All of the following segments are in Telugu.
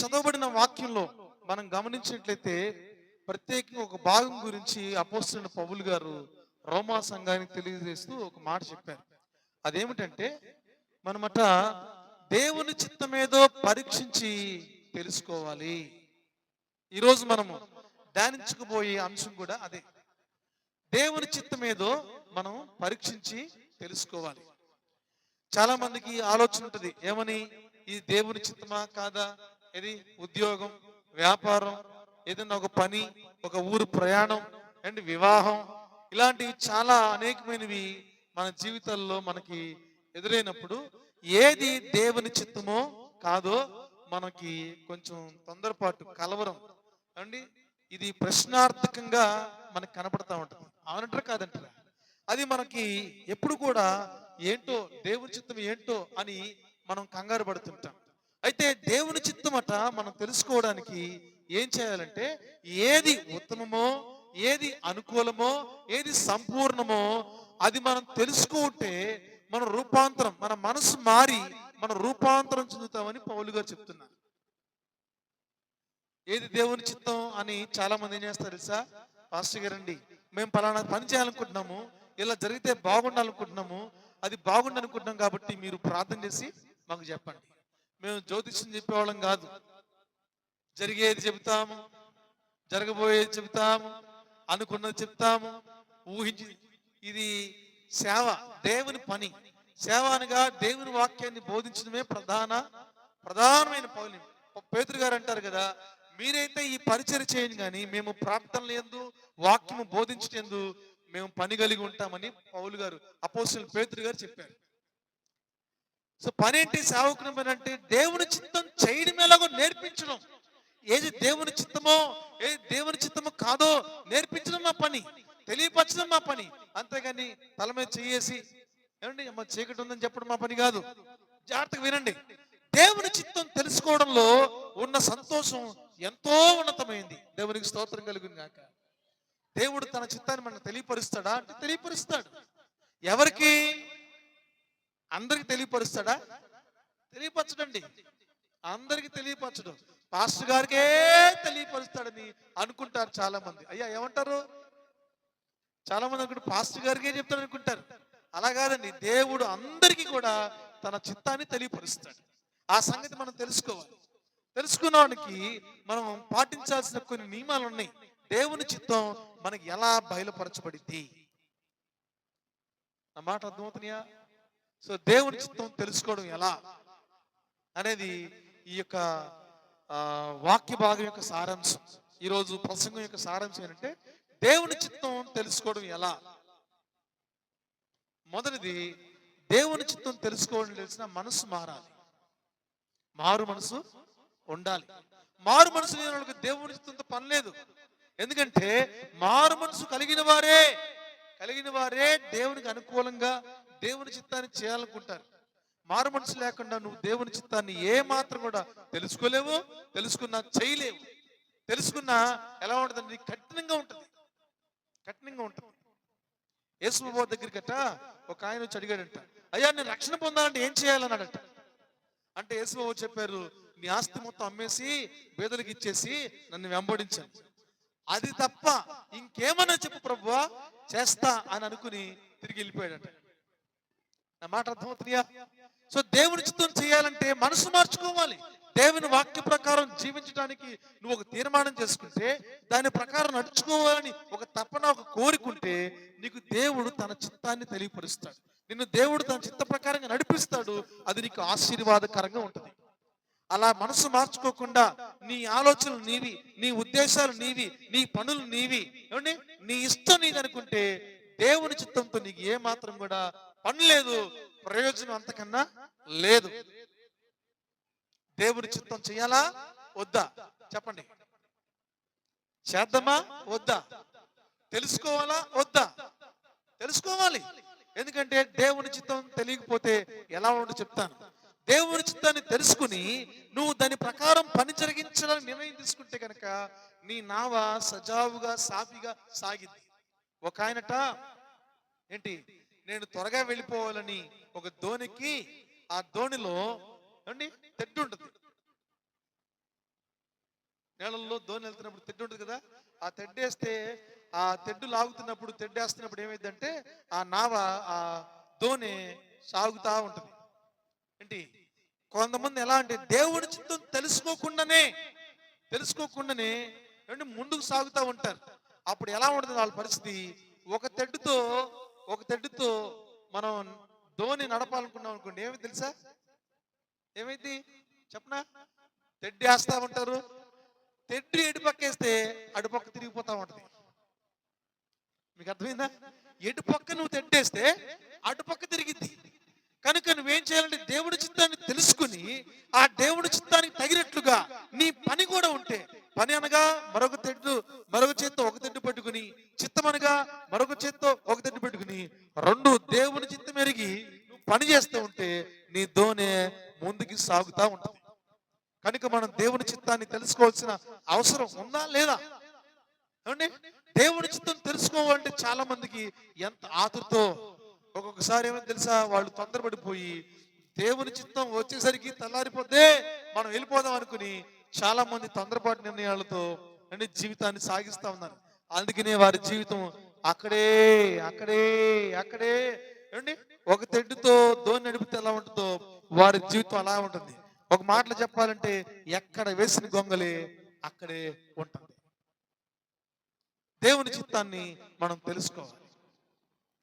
చదవబడిన వాక్యంలో మనం గమనించినట్లయితే ప్రత్యేకంగా ఒక భాగం గురించి అపోస్తలుడైన పౌలు గారు రోమా సంఘానికి తెలియజేస్తూ ఒక మాట చెప్పారు. అదేమిటంటే మనమట దేవుని చిత్తమేదో పరీక్షించి తెలుసుకోవాలి. ఈరోజు మనము ధ్యానించుకుపోయే అంశం కూడా అదే. దేవుని చిత్తమేదో మనం పరీక్షించి తెలుసుకోవాలి. చాలా మందికి ఆలోచన ఉంటుంది, ఏమని? ఇది దేవుని చిత్తమా కాదా? ఇది ఉద్యోగం, వ్యాపారం, ఏదైనా ఒక పని, ఒక ఊరు ప్రయాణం అండ్ వివాహం, ఇలాంటివి చాలా అనేకమైనవి మన జీవితాల్లో మనకి ఎదురైనప్పుడు ఏది దేవుని చిత్తమో కాదో మనకి కొంచెం తొందరపాటు, కలవరం అండి, ఇది ప్రశ్నార్థకంగా మనకు కనపడతా ఉంటుంది. అవునంటారా కాదంటారా? అది మనకి ఎప్పుడు కూడా ఏంటో, దేవుని చిత్తం ఏంటో అని మనం కంగారు పడుతుంటాం. అయితే దేవుని చిత్తమట మనం తెలుసుకోవడానికి ఏం చేయాలంటే, ఏది ఉత్తమమో, ఏది అనుకూలమో, ఏది సంపూర్ణమో అది మనం తెలుసుకుంటే మన రూపాంతరం, మన మనసు మారి మన రూపాంతరం చెందుతామని పౌలు గారు చెప్తున్నారు. ఏది దేవుని చిత్తం అని చాలా మంది ఏం చేస్తారు తెలుసా? పాస్టర్ గారండి, మేము పలానా పని చేయాలనుకుంటున్నాము, ఇలా జరిగితే బాగుండాలనుకుంటున్నాము, అది బాగుండనుకుంటున్నాం కాబట్టి మీరు ప్రార్థన చేసి మాకు చెప్పండి. మేము జ్యోతిష్యం చెప్పేవాళ్ళం కాదు, జరిగేది చెబుతాము, జరగబోయేది చెబుతాము, అనుకున్నది చెప్తాము, ఊహించి. ఇది సేవ, దేవుని పని. సేవ అనగా దేవుని వాక్యాన్ని బోధించడమే ప్రధానమైన పౌలు. పేతురు గారు అంటారు కదా, మీరైతే ఈ పరిచర్య చేయండి కానీ మేము ప్రార్థనలు యందు, వాక్యము బోధించటందు మేము పని కలిగి ఉంటామని పౌలు గారు, అపోస్తలుడైన పేతురు గారు చెప్పారు. సో పని ఏంటి? సేవకుని పని అంటే దేవుని చిత్తం చేయడం ఎలాగో నేర్పించడం. ఏది దేవుని చిత్తమో, ఏది దేవుని చిత్తమో కాదో నేర్పించడం మా పని, తెలియపరచడం మా పని. అంతేగాని తల మీద చేసి ఏమండి అమ్మ చీకటి ఉందని చెప్పడం మా పని కాదు. జాగ్రత్తగా వినండి. దేవుని చిత్తం తెలుసుకోవడంలో ఉన్న సంతోషం ఎంతో ఉన్నతమైంది. దేవునికి స్తోత్రం కలుగును గాక. దేవుడు తన చిత్తాన్ని మనకు తెలియపరుస్తాడా అంటే తెలియపరుస్తాడు. ఎవరికి? అందరికి తెలియపరుస్తాడా? తెలియపరచడండి. అందరికి తెలియపరచడం, పాస్టర్ గారికే తెలియపరుస్తాడని అనుకుంటారు చాలా మంది. అయ్యా ఏమంటారు? చాలా మంది అనుకుంటారు పాస్టర్ గారికే చెప్తాడు అనుకుంటారు. అలా కాదండి, దేవుడు అందరికీ కూడా తన చిత్తాన్ని తెలియపరుస్తాడు. ఆ సంగతి మనం తెలుసుకోవాలి. తెలుసుకున్నానికి మనం పాటించాల్సిన కొన్ని నియమాలు ఉన్నాయి. దేవుని చిత్తం మనకి ఎలా బయలుపరచబడింది? నా మాట అర్థమవుతున్నాయా? సో దేవుని చిత్తం తెలుసుకోవడం ఎలా అనేది ఈ యొక్క వాక్య భాగం యొక్క సారాంశం. ఈరోజు ప్రసంగం యొక్క సారాంశం ఏంటంటే దేవుని చిత్తం తెలుసుకోవడం ఎలా. మొదటిది, దేవుని చిత్తం తెలుసుకోవడం తెలిసిన మనసు మారాలి, మారు మనసు ఉండాలి. మారు మనసు లేని వాళ్ళకి దేవుని చిత్తంతో పని లేదు. ఎందుకంటే మారు మనసు కలిగిన వారే దేవునికి అనుకూలంగా దేవుని చిత్తాన్ని చేయాలనుకుంటారు. మారు మనసు లేకుండా నువ్వు దేవుని చిత్తాన్ని ఏ మాత్రం కూడా తెలుసుకోలేవు, తెలుసుకున్నా చేయలేవు. తెలుసుకున్నా ఎలా ఉంటుందండి? కఠినంగా ఉంటుంది. యేసుబాబు దగ్గరికి ఒక ఆయన వచ్చి అడిగాడంట, అయ్యా నేను రక్షణ పొందాలంటే ఏం చేయాలన్నాడట. అంటే యేసుబాబు చెప్పారు, నీ ఆస్తి మొత్తం అమ్మేసి పేదలకు ఇచ్చేసి నన్ను వెంబడించాను, అది తప్ప ఇంకేమన్నా చెప్పు ప్రభువా చేస్తా అని అనుకుని తిరిగి వెళ్ళిపోయాడట. నా మాట అర్థమవుతుందా? సో దేవుని చిత్తం చేయాలంటే మనసు మార్చుకోవాలి. దేవుని వాక్య ప్రకారం జీవించడానికి నువ్వు ఒక తీర్మానం చేసుకుంటే, దాని ప్రకారం నడుచుకోవాలని ఒక తపన, ఒక కోరికుంటే నీకు దేవుడు తన చిత్తాన్ని తెలియపరుస్తాడు. నిన్ను దేవుడు తన చిత్త ప్రకారంగా నడిపిస్తాడు. అది నీకు ఆశీర్వాదకరంగా ఉంటుంది. అలా మనసు మార్చుకోకుండా నీ ఆలోచనలు నీవి, నీ ఉద్దేశాలు నీవి, నీ పనులు నీవి, ఏమండి నీ ఇష్టం నీది అనుకుంటే దేవుని చిత్తంతో నీకు ఏ మాత్రం కూడా పని లేదు, ప్రయోజనం అంతకన్నా లేదు. దేవుని చిత్తం చేయాలా వద్దా చెప్పండి? చేద్దామా వద్దా? తెలుసుకోవాలా వద్దా? తెలుసుకోవాలి. ఎందుకంటే దేవుని చిత్తం తెలియకపోతే ఎలా ఉంటుందో చెప్తాను. దేవుని చిత్తాన్ని తెలుసుకుని నువ్వు దాని ప్రకారం పని జరిగించాలని నిర్ణయం తీసుకుంటే కనుక నీ నావ సజావుగా సాఫీగా సాగింది. ఒక ఆయనట ఏంటి, నేను త్వరగా వెళ్ళిపోవాలని ఒక దోణికి, ఆ దోణిలో అండి తెడ్డు ఉంటుంది. నీళ్ళల్లో ధోని వెళ్తున్నప్పుడు తెడ్డు ఉంటుంది కదా, ఆ తెడ్డేస్తే ఆ తెడ్డు లాగుతున్నప్పుడు తెడ్డేస్తున్నప్పుడు ఏమైందంటే ఆ నావ ఆ ధోని సాగుతా ఉంటుంది. ఏంటి కొంతమంది ఎలా అంటే దేవుని చిత్తం తెలుసుకోకుండానే అంటే ముందుకు సాగుతూ ఉంటారు. అప్పుడు ఎలా ఉంటుంది వాళ్ళ పరిస్థితి? ఒక తెడ్డుతో మనం ధోని నడపాలనుకున్నాం అనుకోండి, ఏమి తెలుసా ఏమైంది చెప్పనా? తెడ్డు వేస్తా ఉంటారు, తెడ్డు ఎటుపక్కేస్తే అటుపక్క తిరిగిపోతా ఉంటది. మీకు అర్థమైందా? ఎటుపక్క నువ్వు తెడ్డేస్తే అటుపక్క తిరిగిద్ది. కనుక నువ్వేం చేయాలంటే దేవుడి చిత్తాన్ని తెలుసుకుని ఆ దేవుడి చిత్తానికి తగినట్లుగా నీ పని కూడా ఉంటే, పని అనగా మరొక చేత్తో ఒక తెడ్డు పట్టుకుని, చిత్తం అనగా మరొక చేత్తో ఒక తెడ్డు పెట్టుకుని, రెండు దేవుని చిత్తం ఎరిగి నువ్వు పని చేస్తూ ఉంటే నీ ధోని ముందుకి సాగుతా ఉంటుంది. కనుక మనం దేవుని చిత్తాన్ని తెలుసుకోవాల్సిన అవసరం ఉందా లేదా? ఏమండి, దేవుని చిత్తం తెలుసుకోవాలంటే చాలా మందికి ఎంత ఆతురతో, ఒక్కొక్కసారి ఏమో తెలుసా, వాళ్ళు తొందరపడిపోయి దేవుని చిత్తం వచ్చేసరికి తెల్లారిపోతే మనం వెళ్ళిపోదాం అనుకుని చాలా మంది తొందరపాటు నిర్ణయాలతో అంటే జీవితాన్ని సాగిస్తా ఉన్నారు. అందుకనే వారి జీవితం అక్కడే అక్కడే అక్కడే ఏమండి, ఒక తెడ్డుతో ధోని నడిపితే ఎలా ఉంటుందో వారి జీవితం అలా ఉంటుంది. ఒక మాటలు చెప్పాలంటే ఎక్కడ వేసిన గొంగలి అక్కడే ఉంటుంది. దేవుని చిత్తాన్ని మనం తెలుసుకోవాలి.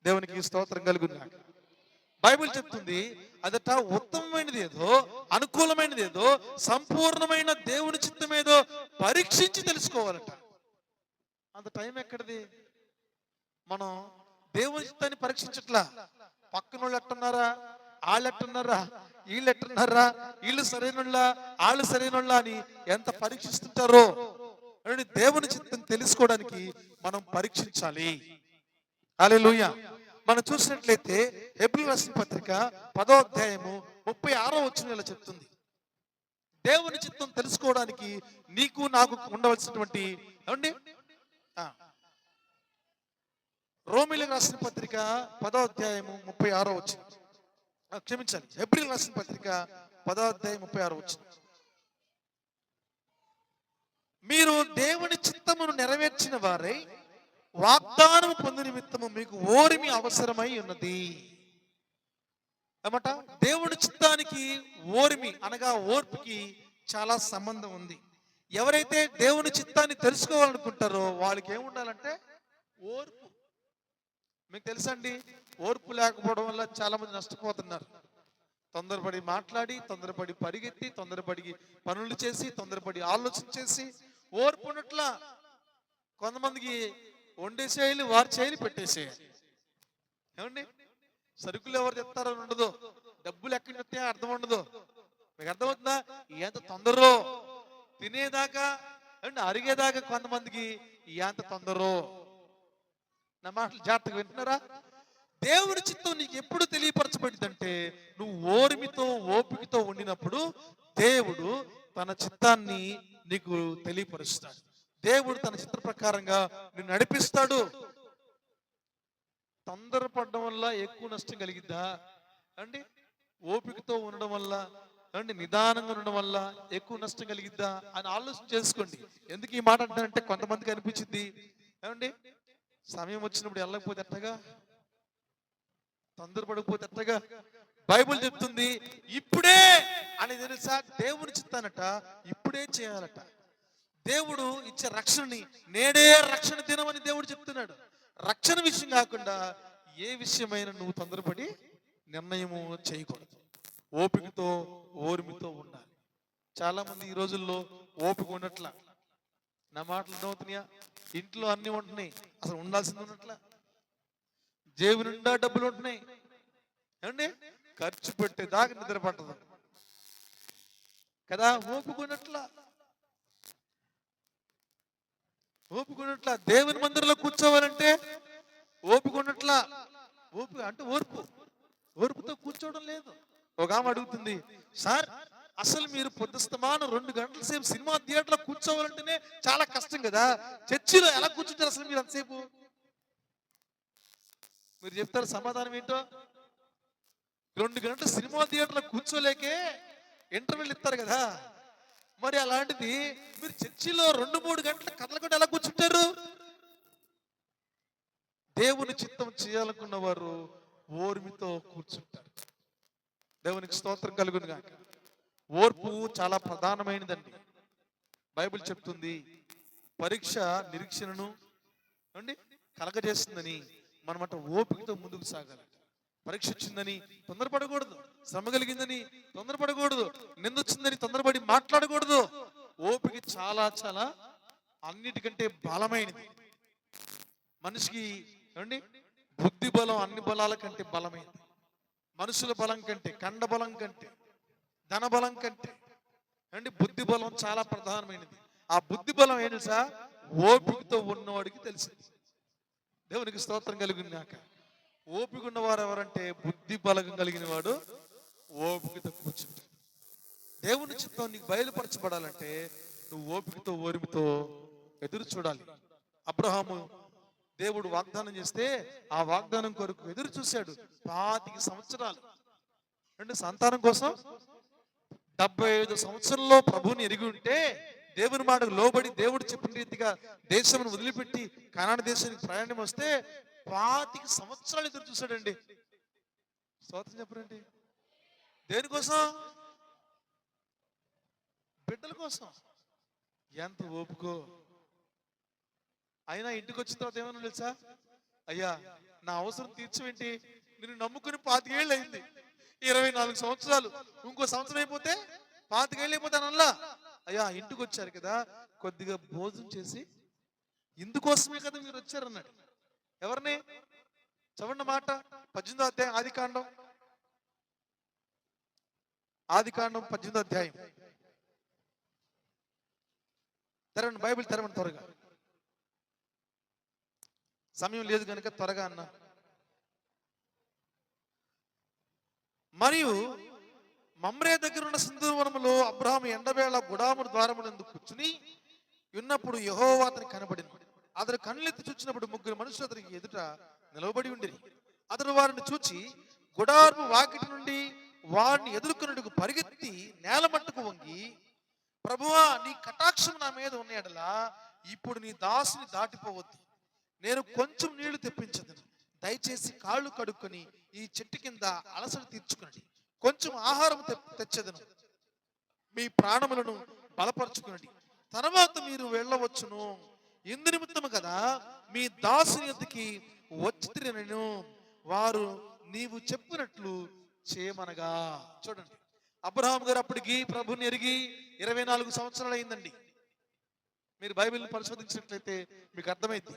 దేవునికి స్తోత్రం కలుగును. బైబిల్ చెప్తుంది అదట ఉత్తమమైనది ఏదో, అనుకూలమైనది ఏదో, సంపూర్ణమైన దేవుని చిత్తం ఏదో పరీక్షించి తెలుసుకోవాలట. అంత టైం ఎక్కడిది? మనం దేవుని చిత్తాన్ని పరీక్షించట్లా. పక్కన వాళ్ళు ఎట్టున్నారా, వాళ్ళు ఎట్టున్నారా, వీళ్ళు ఎట్టున్నారా, వీళ్ళు సరైన వాళ్ళు సరైన అని ఎంత పరీక్షిస్తుంటారో. దేవుని చిత్తం తెలుసుకోవడానికి మనం పరీక్షించాలి. హల్లెలూయా. మనం చూసినట్లయితే హెబ్రీ రాసిన పత్రిక 10వ అధ్యాయము 36వ వచనం చెప్తుంది, దేవుని చిత్తం తెలుసుకోవడానికి నీకు నాకు ఉండవలసినటువంటి ఏమండి రోమీయులకు రాసిన పత్రిక 10వ అధ్యాయము 36వ వచనం, క్షమించాలి, హెబ్రీ రాసిన పత్రిక 10వ అధ్యాయం 36వ వచనం. మీరు దేవుని చిత్తమును నెరవేర్చిన వారై వాగ్దానం పొందు నిమిత్తము మీకు ఓర్మి అవసరమై ఉన్నది. అన్నమాట దేవుని చిత్తానికి ఓర్మి అనగా ఓర్పుకి చాలా సంబంధం ఉంది. ఎవరైతే దేవుని చిత్తాన్ని తెలుసుకోవాలనుకుంటారో వాళ్ళకి ఏముండాలంటే ఓర్పు. మీకు తెలుసండి, ఓర్పు లేకపోవడం వల్ల చాలా మంది నష్టపోతున్నారు. తొందరపడి మాట్లాడి, తొందరపడి పరిగెత్తి, తొందరపడి పనులు చేసి, తొందరపడి ఆలోచన చేసి ఓర్పు ఉన్నట్లా కొంతమందికి వండేసేయాలి, వారు చేయని పెట్టేసేయాలి. ఏమండి, సరుకులు ఎవరు తెస్తారని ఉండదు, డబ్బులు ఎక్కడి నుంచి అర్థం ఉండదు. మీకు అర్థమవుతుందా? ఎంత తొందరో తినేదాకా అండ్ అరిగేదాకా కొంతమందికి ఎంత తొందరో. నా మాటలు జాగ్రత్తగా వింటున్నారా? దేవుడి చిత్తం నీకు ఎప్పుడు తెలియపరచబడిందంటే నువ్వు ఓర్మితో ఓపికతో ఉండినప్పుడు దేవుడు తన చిత్తాన్ని నీకు తెలియపరుస్తాడు. దేవుడు తన చిత్ర ప్రకారంగా నిన్ను నడిపిస్తాడు. తొందరపడడం వల్ల ఎక్కువ నష్టం కలిగిద్దా అండి? ఓపికతో ఉండడం వల్ల అండి, నిదానంగా ఉండడం వల్ల ఎక్కువ నష్టం కలిగిద్దా అని ఆలోచన చేసుకోండి. ఎందుకు ఈ మాట అంటానంటే కొంతమందికి అనిపించింది ఏమండి, సమయం వచ్చినప్పుడు వెళ్ళకపోతే ఎట్టగా, తొందరపడకపోతే ఎట్టగా. బైబిల్ చెప్తుంది ఇప్పుడే అని తెలుసా, దేవుని చిత్తానట ఇప్పుడే చేయాలట. దేవుడు ఇచ్చే రక్షణని నేడే రక్షణ దినమని దేవుడు చెప్తున్నాడు. రక్షణ విషయం కాకుండా ఏ విషయమైనా నువ్వు తొందరపడి నిర్ణయము చేయకూడదు. ఓపికతో ఓర్మితో ఉండాలి. చాలా మంది ఈ రోజుల్లో ఓపిక ఉండట్లా. నా మాటలు అర్థమవుతున్నాయా? ఇంట్లో అన్ని ఉంటున్నాయి, అసలు ఉండాల్సింది ఉన్నట్లా. జేబు నిండా డబ్బులు ఉంటున్నాయి, ఏమండి, ఖర్చు పెట్టేదాకా నిద్ర పట్టదు కదా. ఓపుకున్నట్లా దేవుని మందిరంలో కూర్చోవాలంటే ఓపుకున్నట్లా. ఓపిక అంటే ఓర్పుతో కూర్చోవడం లేదు. ఒక ఆమె అడుగుతుంది, సార్ అసలు మీరు పొద్దుస్తమానం 2 గంటల సేపు సినిమా థియేటర్లో కూర్చోవాలంటేనే చాలా కష్టం కదా, చర్చిలో ఎలా కూర్చుంటారు అసలు మీరు అంతసేపు? మీరు చెప్తారు సమాధానం ఏంటో? 2 గంటల సినిమా థియేటర్లో కూర్చోలేకే ఇంటర్వెల్ ఇస్తారు కదా, మరి అలాంటిది మీరు చర్చిలో 2-3 గంటల కదలకుండా ఎలా కూర్చుంటారు? దేవుని చిత్తం చేయాలనుకున్న వారు ఓర్మితో కూర్చుంటారు. దేవునికి స్తోత్రం కలుగును గాక. ఓర్పు చాలా ప్రధానమైనదండి. బైబిల్ చెప్తుంది పరీక్ష నిరీక్షణను అండి కలగజేస్తుందని. మనమట ఓపికతో ముందుకు సాగాలి. పరీక్ష వచ్చిందని తొందరపడకూడదు, శ్రమ కలిగిందని తొందరపడకూడదు, నిందొచ్చిందని తొందరపడి మాట్లాడకూడదు. ఓపిక చాలా చాలా అన్నిటికంటే బలమైనది. మనిషికి ఏమండి బుద్ధి బలం అన్ని బలాల కంటే బలమైనది. మనుషుల బలం కంటే, కండ బలం కంటే, ధన బలం కంటే అండి బుద్ధి బలం చాలా ప్రధానమైనది. ఆ బుద్ధి బలం ఏంటి సార్? ఓపికతో ఉన్నవాడికి తెలిసింది. దేవునికి స్తోత్రం కలిగింది నాక. ఓపిక ఉన్నవారు ఎవరంటే బుద్ధి బలం కలిగిన వాడు ఓపికతో కూర్చుంటాడు. దేవుని చిత్తం నీకు బయలుపరచబడాలంటే నువ్వు ఓపికతో ఓర్మితో ఎదురు చూడాలి. అబ్రహాము దేవుడు వాగ్దానం చేస్తే ఆ వాగ్దానం కొరకు ఎదురు చూశాడు 25 సంవత్సరాలు. అంటే సంతానం కోసం 75 సంవత్సరంలో ప్రభువుని ఎరిగి ఉంటే, దేవుని మాటకు లోబడి దేవుడు చెప్పిన రీతిగా దేశం వదిలిపెట్టి కనాను దేశానికి ప్రయాణం వస్తే 25 సంవత్సరాలు ఎదురు చూశాడండి. స్తోత్రం చెప్పరండి. దేనికోసం? బిడ్డల కోసం. ఎంత ఓపుకో. అయినా ఇంటికి వచ్చిన తర్వాత ఏమన్నా తెలుసా? అయ్యా నా అవసరం తీర్చవేంటి, నేను నమ్ముకుని 25 ఏళ్ళు అయింది, 24 సంవత్సరాలు, ఇంకో సంవత్సరం అయిపోతే 25 ఏళ్ళు అయిపోతానల్లా. అయ్యా ఇంటికి వచ్చారు కదా, కొద్దిగా భోజనం చేసి ఇందుకోసమే కదా మీరు వచ్చారన్నాడు. ఎవరిని? చదవండి మాట. 18వ అధ్యాయం ఆదికాండం 18వ అధ్యాయం. తెరవండి బైబిల్, తెరవండి త్వరగా. సమయం లేదు కనుక త్వరగా అన్నా. మరియు మమ్రే దగ్గర ఉన్న సింధూరవనములో అబ్రహాము ఎండవేళ గుడాము ద్వారమునందు కూర్చుని ఉన్నప్పుడు యెహోవా అతనికి కనబడింది. అతడు కళ్ళెత్తి చూచినప్పుడు 3 మనుషులు అతనికి ఎదుట నిలవబడి ఉండిరి. అతడు వారిని చూచి గుడారము వాకిటి నుండి వారిని ఎదుర్కొనుటకు పరిగెత్తి నేల మట్టుకు వంగి, ప్రభువా నీ కటాక్షం నా మీద ఉన్న యెడల ఇప్పుడు నీ దాసుని దాటిపోవద్దు, నేను కొంచెం నీళ్లు తెప్పించదును, దయచేసి కాళ్ళు కడుక్కొని ఈ చెట్టు కింద అలసట తీర్చుకునండి, కొంచెం ఆహారం తెచ్చదను, మీ ప్రాణములను బలపరచుకునండి, తర్వాత మీరు వెళ్ళవచ్చును. ఇందు నిమిత్తము కదా మీ దాసుని యొద్దకి వచ్చితిరనెను. వారు నీవు చెప్పినట్లు చేయమనగా. చూడండి, అబ్రహాం గారు అప్పటికి ప్రభుని ఎరిగి 24 సంవత్సరాలు అయిందండి. మీరు బైబిల్ పరిశోధించినట్లయితే మీకు అర్థమైంది.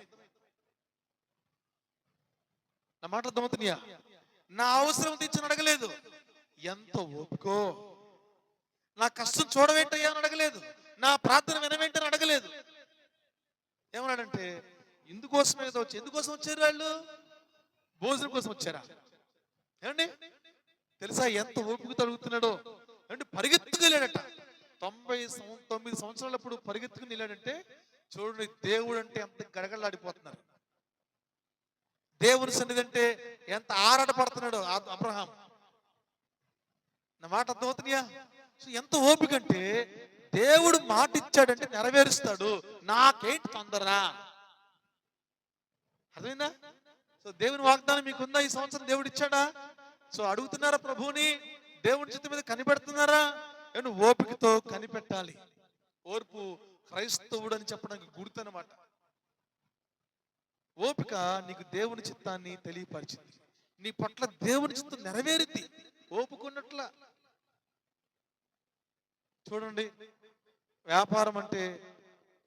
నా మాట అర్థమవుతున్నాయా? నా అవసరం తీర్చని అడగలేదు, ఎంత ఓపుకో. నా కష్టం చూడవేంటయ్యా అని అడగలేదు, నా ప్రార్థన వినవేంటని అడగలేదు. ఏమన్నాడంటే ఇందుకోసమే కదా వచ్చి. ఎందుకోసం వచ్చారు వాళ్ళు? భోజనం కోసం వచ్చారా? ఏమండి తెలుసా ఎంత ఓపికతో అడుగుతున్నాడో? అంటే పరిగెత్తుకు వెళ్ళాడట. 99 సంవత్సరాలప్పుడు పరిగెత్తుకుని వెళ్ళాడంటే చూడండి, దేవుడు అంటే ఎంత గడగడలాడిపోతున్నారు, దేవుని సన్నిధి అంటే ఎంత ఆరాట పడుతున్నాడు అబ్రహాం. నా మాట అర్థమవుతున్నాయా? ఎంత ఓపిక అంటే దేవుడు మాట ఇచ్చాడంటే నెరవేరుస్తాడు. నాకేంటి తొందర? అర్థమైందా? సో దేవుని వాగ్దానం మీకుందా? ఈ సంవత్సరం దేవుడు ఇచ్చాడా? సో అడుగుతున్నారా ప్రభువుని? దేవుని చిత్తం మీద కనిపెడుతున్నారా? నేను ఓపికతో కనిపెట్టాలి. ఓర్పు క్రైస్తవుడు అని చెప్పడానికి గుర్తనమాట. ఓపిక నీకు దేవుని చిత్తాన్ని తెలియపరిచింది, నీ పట్ల దేవుని చిత్తం నెరవేరింది ఓపుకున్నట్ల. చూడండి, వ్యాపారం అంటే,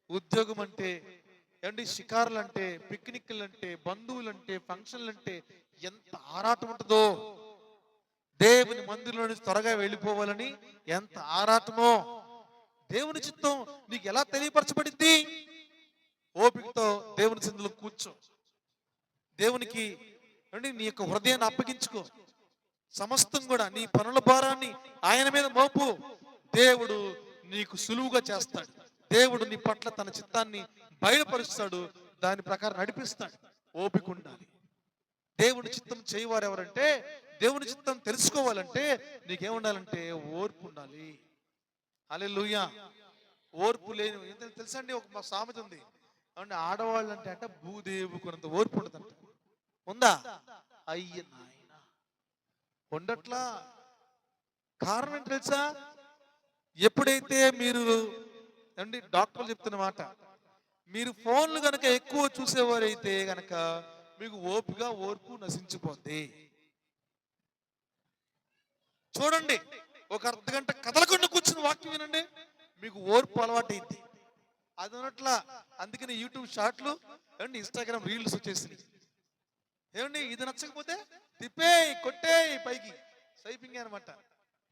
ఉద్యోగం అంటే, ఏంటి షికారులు అంటే, పిక్నిక్లు అంటే, బంధువులు అంటే, ఫంక్షన్లు అంటే ఎంత ఆరాటం ఉంటుందో. దేవుని మందిరంలో నుంచి త్వరగా వెళ్ళిపోవాలని ఎంత ఆరాటమో. దేవుని చిత్తం నీకు ఎలా తెలియపరచబడింది? ఓపికతో దేవుని సన్నిధిలో కూర్చో, దేవునికి నీ యొక్క హృదయాన్ని అప్పగించుకో, సమస్తం కూడా నీ పనుల భారాన్ని ఆయన మీద మోపు. దేవుడు నీకు సులువుగా చేస్తాడు. దేవుడు నీ పట్ల తన చిత్తాన్ని బయలుపరుస్తాడు, దాని ప్రకారం నడిపిస్తాడు. ఓపిక ఉండాలి. దేవుని చిత్తం చేయవారు ఎవరంటే, దేవుని చిత్తం తెలుసుకోవాలంటే నీకేముండాలంటే ఓర్పు ఉండాలి. హల్లెలూయా. ఓర్పు లేని తెలుసా అండి, ఒక సామెత ఉంది అంటే ఆడవాళ్ళు అంటే అంట భూదేవు కొనంత ఓర్పు ఉండదంట. ఉందా? అయ్య నాయన ఉండట్లా. కారణం ఏంటి తెలుసా? ఎప్పుడైతే మీరు అండి డాక్టర్లు చెప్తున్న మాట, మీరు ఫోన్లు కనుక ఎక్కువ చూసేవారైతే గనక మీకు ఓపిక ఓర్పు నశించిపోద్ది. చూడండి, ఒక అర్ధగంట కదలకుండా కూర్చుని వాక్యం వినండి, మీకు ఓర్పు అలవాటైంది. అది ఉన్నట్లా. అందుకని యూట్యూబ్ షార్ట్లు అండి, ఇన్స్టాగ్రామ్ రీల్స్ వచ్చేసినాయి. ఏమండి, ఇది నచ్చకపోతే తిప్పే కొట్టే పైకి సైపింగ్ అనమాట.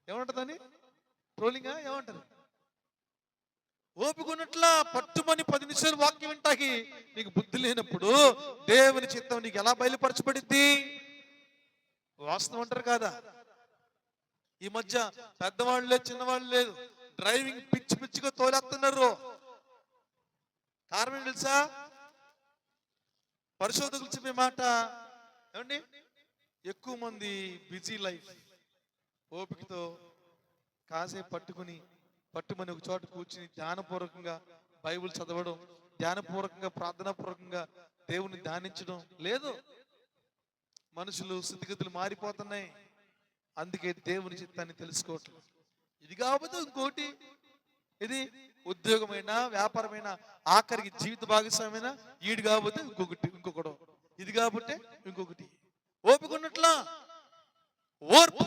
ఏమంటుందని ట్రోలింగా ఏమంటారు? ఓపిక ఉన్నట్లా పట్టుమని 10 నిమిషాలు వాక్యం వింటాకి నీకు బుద్ధి లేనప్పుడు దేవుని చిత్తం నీకు ఎలా బయలుపరచబడింది? వాస్తవం అంటారు కాదా? ఈ మధ్య పెద్దవాళ్ళు లేదు, చిన్నవాళ్ళు లేదు, డ్రైవింగ్ పిచ్చి పిచ్చిగా తోలేస్తున్నారు. కారణం తెలుసా? పరిశోధకులు చెప్పే మాట ఏమండి, ఎక్కువ మంది బిజీ లైఫ్, ఓపికతో కాసేపు పట్టుమని ఒక చోట కూర్చుని ధ్యానపూర్వకంగా బైబిల్ చదవడం, ధ్యానపూర్వకంగా ప్రార్థనాపూర్వకంగా దేవుని ధ్యానించడం లేదు. మనుషులు స్థితిగతులు మారిపోతున్నాయి. అందుకే దేవుని చిత్తాన్ని తెలుసుకోవట్లేదు. ఇది కాకపోతే ఇంకోటి, ఇది ఉద్యోగమైన వ్యాపారమైన ఆఖరికి జీవిత భాగస్వామైన ఈడు కాకపోతే ఇంకొకటి, ఇది కాబట్టి ఇంకొకటి. ఓపిక ఉన్నట్లా. ఓర్పు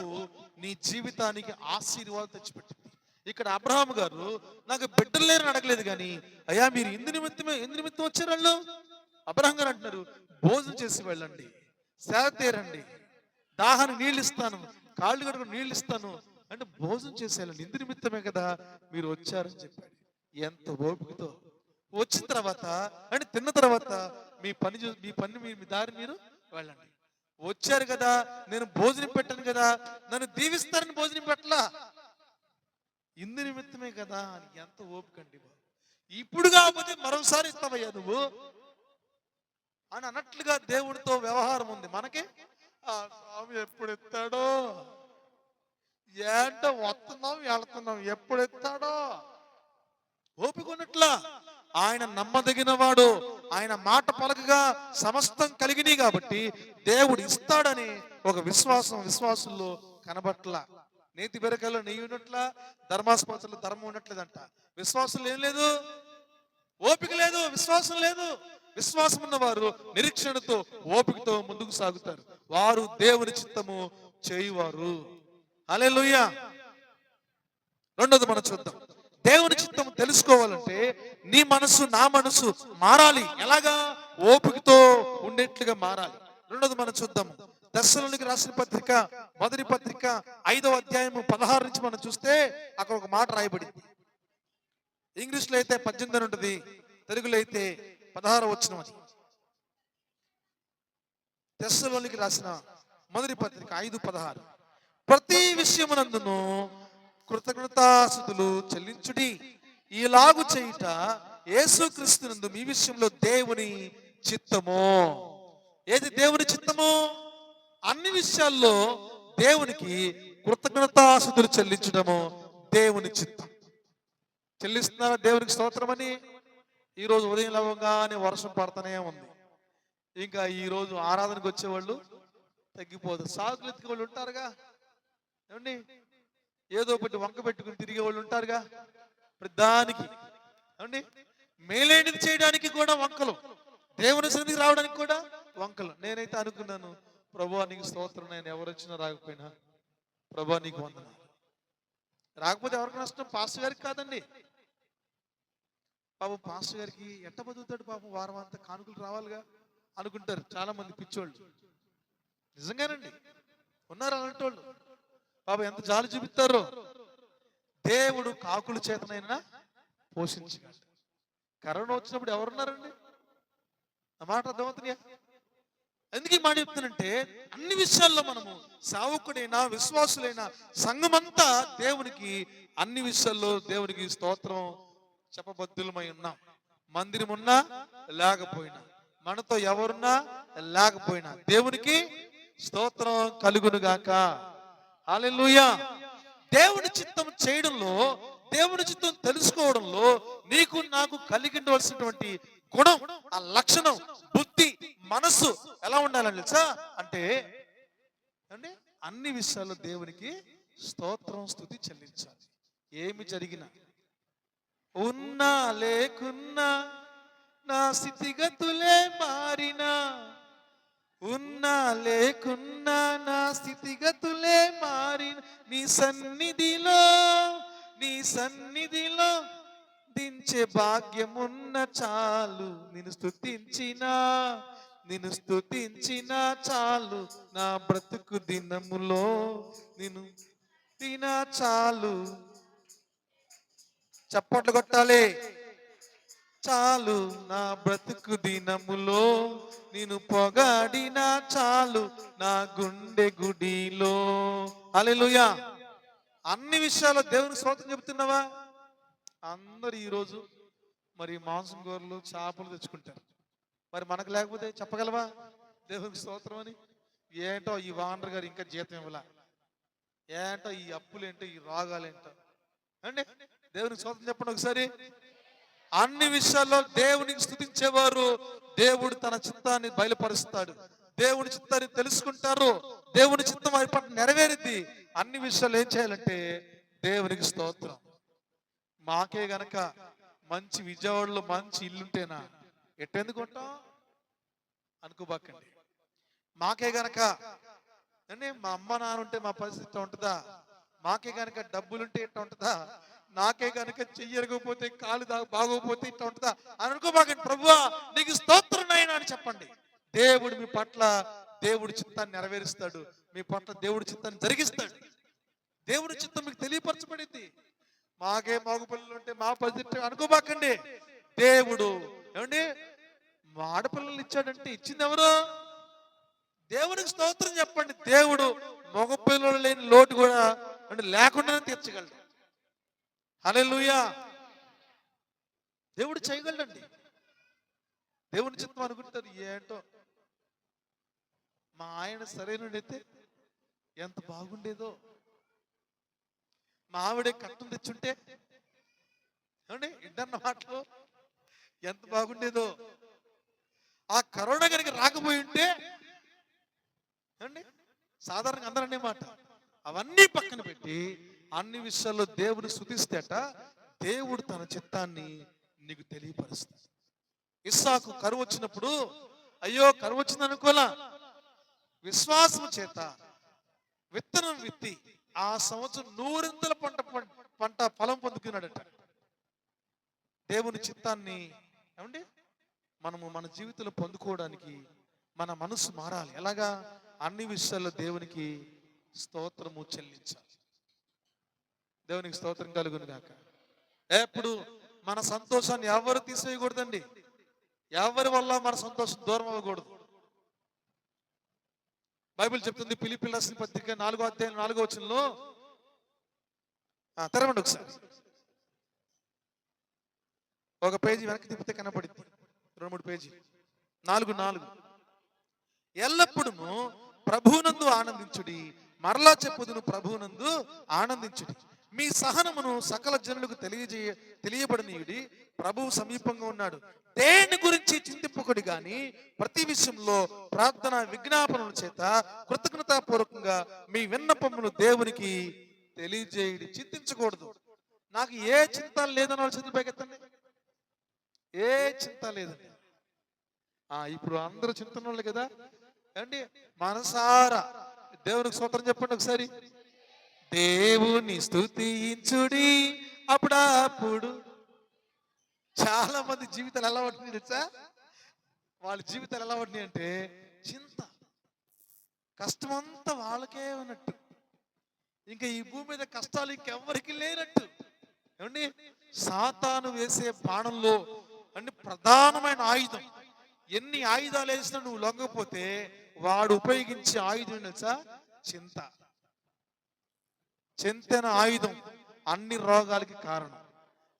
నీ జీవితానికి ఆశీర్వాదం తెచ్చిపెట్టింది. ఇక్కడ అబ్రహాము గారు నాకు బిడ్డలు లేరని అడగలేదు, కానీ అయ్యా మీరు ఎందు నిమిత్తం వచ్చారు వాళ్ళు? అబ్రహాం గారు అంటున్నారు, భోజనం చేసి వెళ్ళండి, సేద తీరండి, దాహాన్ని నీళ్ళు ఇస్తాను, కాళ్ళు కడుగు నీళ్ళు ఇస్తాను అంటే భోజనం చేసేయాలండి, ఇందు నిమిత్తమే కదా మీరు వచ్చారని చెప్పాడు. ఎంత ఓపికతో వచ్చిన తర్వాత అంటే తిన్న తర్వాత మీ పని మీ దారి మీరు వెళ్ళండి. వచ్చారు కదా, నేను భోజనం పెట్టాను కదా, నన్ను దీవిస్తారని భోజనం పెట్టలా, ఇందు నిమిత్తమే కదా అని. ఎంత ఓపికండి బాబు. ఇప్పుడు కాకపోతే మరోసారి ఇస్తావయ్యా నువ్వు అని అన్నట్లుగా దేవుడితో వ్యవహారం ఉంది మనకి. స్వామి ఎప్పుడు ఎత్తాడో, ఏంటో వస్తున్నాం వెళుతున్నాం, ఎప్పుడు ఎత్తాడో ఓపిక ఉన్నట్లా. ఆయన నమ్మదగిన వాడు, ఆయన మాట పలకగా సమస్తం కలిగినాయి కాబట్టి దేవుడు ఇస్తాడని ఒక విశ్వాసంలో కనబట్లా. నేతి బెరకల్లో నెయ్యి ఉన్నట్లా, ధర్మాస్పత్రులు ధర్మం ఉన్నట్లేదంట. విశ్వాసం ఏం లేదు, ఓపిక లేదు, విశ్వాసం లేదు. విశ్వాసం ఉన్నవారు నిరీక్షణతో ఓపికతో ముందుకు సాగుతారు. వారు దేవుని చిత్తము చేయువారు. హల్లెలూయా. రెండోది మనం చూద్దాం. దేవుని చిత్తం తెలుసుకోవాలంటే నీ మనసు నా మనసు మారాలి. ఎలాగా? ఓపికతో ఉండేట్లుగా మారాలి. రెండోది మనం చూద్దాం. దశలోనికి రాసిన పత్రిక మొదటి పత్రిక 5వ అధ్యాయము 16 నుంచి మనం చూస్తే అక్కడ ఒక మాట రాయబడింది. ఇంగ్లీష్ లో అయితే 18 ఉంటుంది, తెలుగులో అయితే 16 వచనం. అది దశలోనికి రాసిన మొదటి పత్రిక 5:16. ప్రతి విషయమునందును కృతజ్ఞతాస్తుతులు చెల్లించుడి, ఇలాగు చేయుట యేసుక్రీస్తునందు మీ విషయంలో దేవుని చిత్తము. ఏది దేవుని చిత్తము? అన్ని విషయాల్లో దేవునికి కృతజ్ఞతాస్తుతులు చెల్లించడము దేవుని చిత్తం. చెల్లిస్తున్నారా దేవునికి స్తోత్రమని? ఈరోజు ఉదయం లేవగానే వర్షం పడుతూనే ఉంది. ఇంకా ఈరోజు ఆరాధనకు వచ్చేవాళ్ళు తగ్గిపోదు. సాగులు ఎత్తుకు వాళ్ళు ఉంటారుగా, ఏమండి, ఏదో ఒకటి వంక పెట్టుకుని తిరిగే వాళ్ళు ఉంటారుగా. దానికి ఏమండి మేలైనది చేయడానికి కూడా వంకలు, దేవుని సన్నిధికి రావడానికి కూడా వంకలు. నేనైతే అనుకున్నాను, ప్రభువా నీకు స్తోత్రం, నేను ఎవరు వచ్చినా రాకపోయినా ప్రభువా నీకు వందనాలు. రాకపోతే ఎవరికి నష్టం? పాస్టర్ గారికి కాదండి. పాపం పాస్టర్ గారికి ఎట్ట బతుకుతాడు పాపం, వారం అంతా కానుకలు రావాలిగా అనుకుంటారు చాలా మంది పిచ్చోళ్ళు. నిజంగానండి, ఉన్నారు అలాంటి వాళ్ళు. పాపం ఎంత జాలి చూపిస్తారో. దేవుడు కాకుల చేతనైనా పోషించగలడు. కరోనా వచ్చినప్పుడు ఎవరున్నారండి? ఆ మాట అర్థమవుతుందా? ఎందుకు ఈ మాట చెప్తానంటే, అన్ని విషయాల్లో మనము సావుకుడైనా విశ్వాసులైనా సంఘమంతా దేవునికి అన్ని విషయాల్లో దేవునికి స్తోత్రం చెప్పబద్దులమై ఉన్నాం. మందిరం ఉన్నా లేకపోయినా, మనతో ఎవరున్నా లేకపోయినా దేవునికి స్తోత్రం కలుగును గాక. హల్లెలూయా. దేవుని చిత్తం చేయడంలో దేవుని చిత్తం తెలుసుకోవడంలో నీకు నాకు కలిగి ఉండవలసినటువంటి గుణం, ఆ లక్షణం, బుద్ధి, మనస్సు ఎలా ఉండాలని తెలుసా? అంటే అంటే అన్ని విషయాల్లో దేవునికి స్తోత్రం, స్తుతి చెల్లించాలి. ఏమి జరిగినా, ఉన్నా లేకున్నా, నా స్థితిగతులే మారినా, ఉన్నా లేకున్నా, నా స్థితిగతులే మారిన, నీ సన్నిధిలో, నీ సన్నిధిలో దించే భాగ్యమున్న చాలు, నిన్ను స్తుతించిన చాలు, నా బ్రతుకు దినములో నిన్ను తిన చాలు. చప్పట్లు కొట్టాలి. చాలు, నా బ్రతుకు దినములో నేను పొగాడిన చాలు, నా గుండె గుడిలో. హల్లెలూయా. అన్ని విషయాల్లో దేవునికి స్తోత్రం చెబుతున్నావా? అందరు ఈరోజు మరి మాంసం కూరలు, చేపలు తెచ్చుకుంటారు. మరి మనకు లేకపోతే చెప్పగలవా దేవునికి స్తోత్రం అని? ఏంటో ఈ వానర్ గారు ఇంకా జీతం ఇవ్వలా, ఏంటో ఈ అప్పులేంటో, ఈ రోగాలేంటో అండి. దేవునికి స్తోత్రం చెప్పండి ఒకసారి. అన్ని విషయాల్లో దేవునికి స్తుతించేవారు దేవుడు తన చిత్తాన్ని బయలుపరుస్తాడు. దేవుని చిత్తాన్ని తెలుసుకుంటారు. దేవుని చిత్తం వారి పట్ల నెరవేరుద్ది. అన్ని విషయాలు ఏం చేయాలంటే దేవునికి స్తోత్రం. మాకే గనక మంచి విజయవాడలో మంచి ఇల్లుంటేనా ఎట్టెందుకు ఉంటాం అనుకోబాకండి. మాకే గనక అంటే మా అమ్మ నాన్న ఉంటే మా పరిస్థితి ఉంటుందా? మాకే గనక డబ్బులుంటే ఇట్లా ఉంటుందా? నాకే గనక చెయ్యకపోతే, కాలు బాగోపోతే ఇట్లా ఉంటుందా అని అనుకోబాకండి. ప్రభువా నీకు స్తోత్రం నాయనా అని చెప్పండి. దేవుడు మీ పట్ల దేవుడి చిత్తాన్ని నెరవేరుస్తాడు. మీ పట్ల దేవుడి చిత్తాన్ని జరిగిస్తాడు. దేవుడి చిత్తం మీకు తెలియపరచబడింది. మాకే మగ పిల్లలు ఉంటే మా పరిస్థితి అనుకోబాకండి. దేవుడు ఏమండి మా ఆడపిల్లలు ఇచ్చాడంటే ఇచ్చింది ఎవరు? దేవునికి స్తోత్రం చెప్పండి. దేవుడు మగ పిల్లలు లేని లోటు కూడా అంటే లేకుండానే తీర్చగలడు. హల్లెలూయా. దేవుడు చేయగలడండి. దేవుని చిత్తం అనుకుంటారు. ఏంటో మా ఆయన సరైనడైతే ఎంత బాగుండేదో, మా ఆవిడే కట్టం తెచ్చుంటే ఏమండి ఇంటన్న మాటలు ఎంత బాగుండేదో, ఆ కరోనా కనుక రాకపోయి ఉంటే అండి సాధారణంగా అందరూ అనే మాట. అవన్నీ పక్కన పెట్టి అన్ని విషయాల్లో దేవుని స్తుతిస్తేట దేవుడు తన చిత్తాన్ని నీకు తెలియపరుస్తాడు. ఇస్సాకు కరువు వచ్చినప్పుడు అయ్యో కరువు వచ్చింది అనుకోలా, విశ్వాసం చేత విత్తనం విత్తి ఆ సంవత్సరం 100 పంట ఫలం పొందుకున్నాడట. దేవుని చిత్తాన్ని ఏమండి మనము మన జీవితంలో పొందుకోవడానికి మన మనసు మారాలి. ఎలాగా? అన్ని విషయాల్లో దేవునికి స్తోత్రము చెల్లించాలి. దేవునికి స్తోత్రం కలుగును గాక. ఎప్పుడు మన సంతోషాన్ని ఎవరు తీసేయకూడదండి. ఎవరి వల్ల మన సంతోషం దూరం అవ్వకూడదు. బైబిల్ చెప్తుంది ఫిలిప్పీయుల రాసిన పత్రిక 4వ అధ్యాయం 4వ వచనంలో, తెరవండి ఒకసారి, ఒక పేజీ వెనక్కి తిప్పితే కనపడింది. 2-3 పేజీ 4 ఎల్లప్పుడూ ప్రభువునందు ఆనందించుడి, మరలా చెప్పుదును ప్రభువునందు ఆనందించుడి. మీ సహనమును సకల జనులకు తెలియబడనీయుడి. ప్రభువు సమీపంగా ఉన్నాడు. దేని గురించి చింతింపకుడి గాని ప్రతి విషయంలో ప్రార్థన విజ్ఞాపనల చేత కృతజ్ఞతాపూర్వకంగా మీ విన్నపమును దేవునికి తెలియజేయుడి. చింతించకూడదు. నాకు ఏ చింత లేదని వాళ్ళు చేతులు పైకెత్తండి. ఏ చింత లేదండి. ఇప్పుడు అందరూ చింతనోళ్ళు కదా అండి. మనసారా దేవునికి స్తోత్రం చెప్పండి ఒకసారి. దేవుని స్తుతించుడి అప్పుడప్పుడు. చాలా మంది జీవితాలు ఎలా ఉంటున్నాయి తెలుసా? వాళ్ళ జీవితాలు ఎలా ఉంటున్నాయి అంటే చింత, కష్టమంతా వాళ్ళకే ఉన్నట్టు, ఇంకా ఈ భూమి మీద కష్టాలు ఇంకెవ్వరికి లేనట్టు. ఏమండి సాతాను వేసే బాణంలో అంటే ప్రధానమైన ఆయుధం. ఎన్ని ఆయుధాలు వేసినా నువ్వు లొంగపోతే వాడు ఉపయోగించే ఆయుధం తెలుసా? చింత. చింతన ఆయుధం అన్ని రోగాలకి కారణం.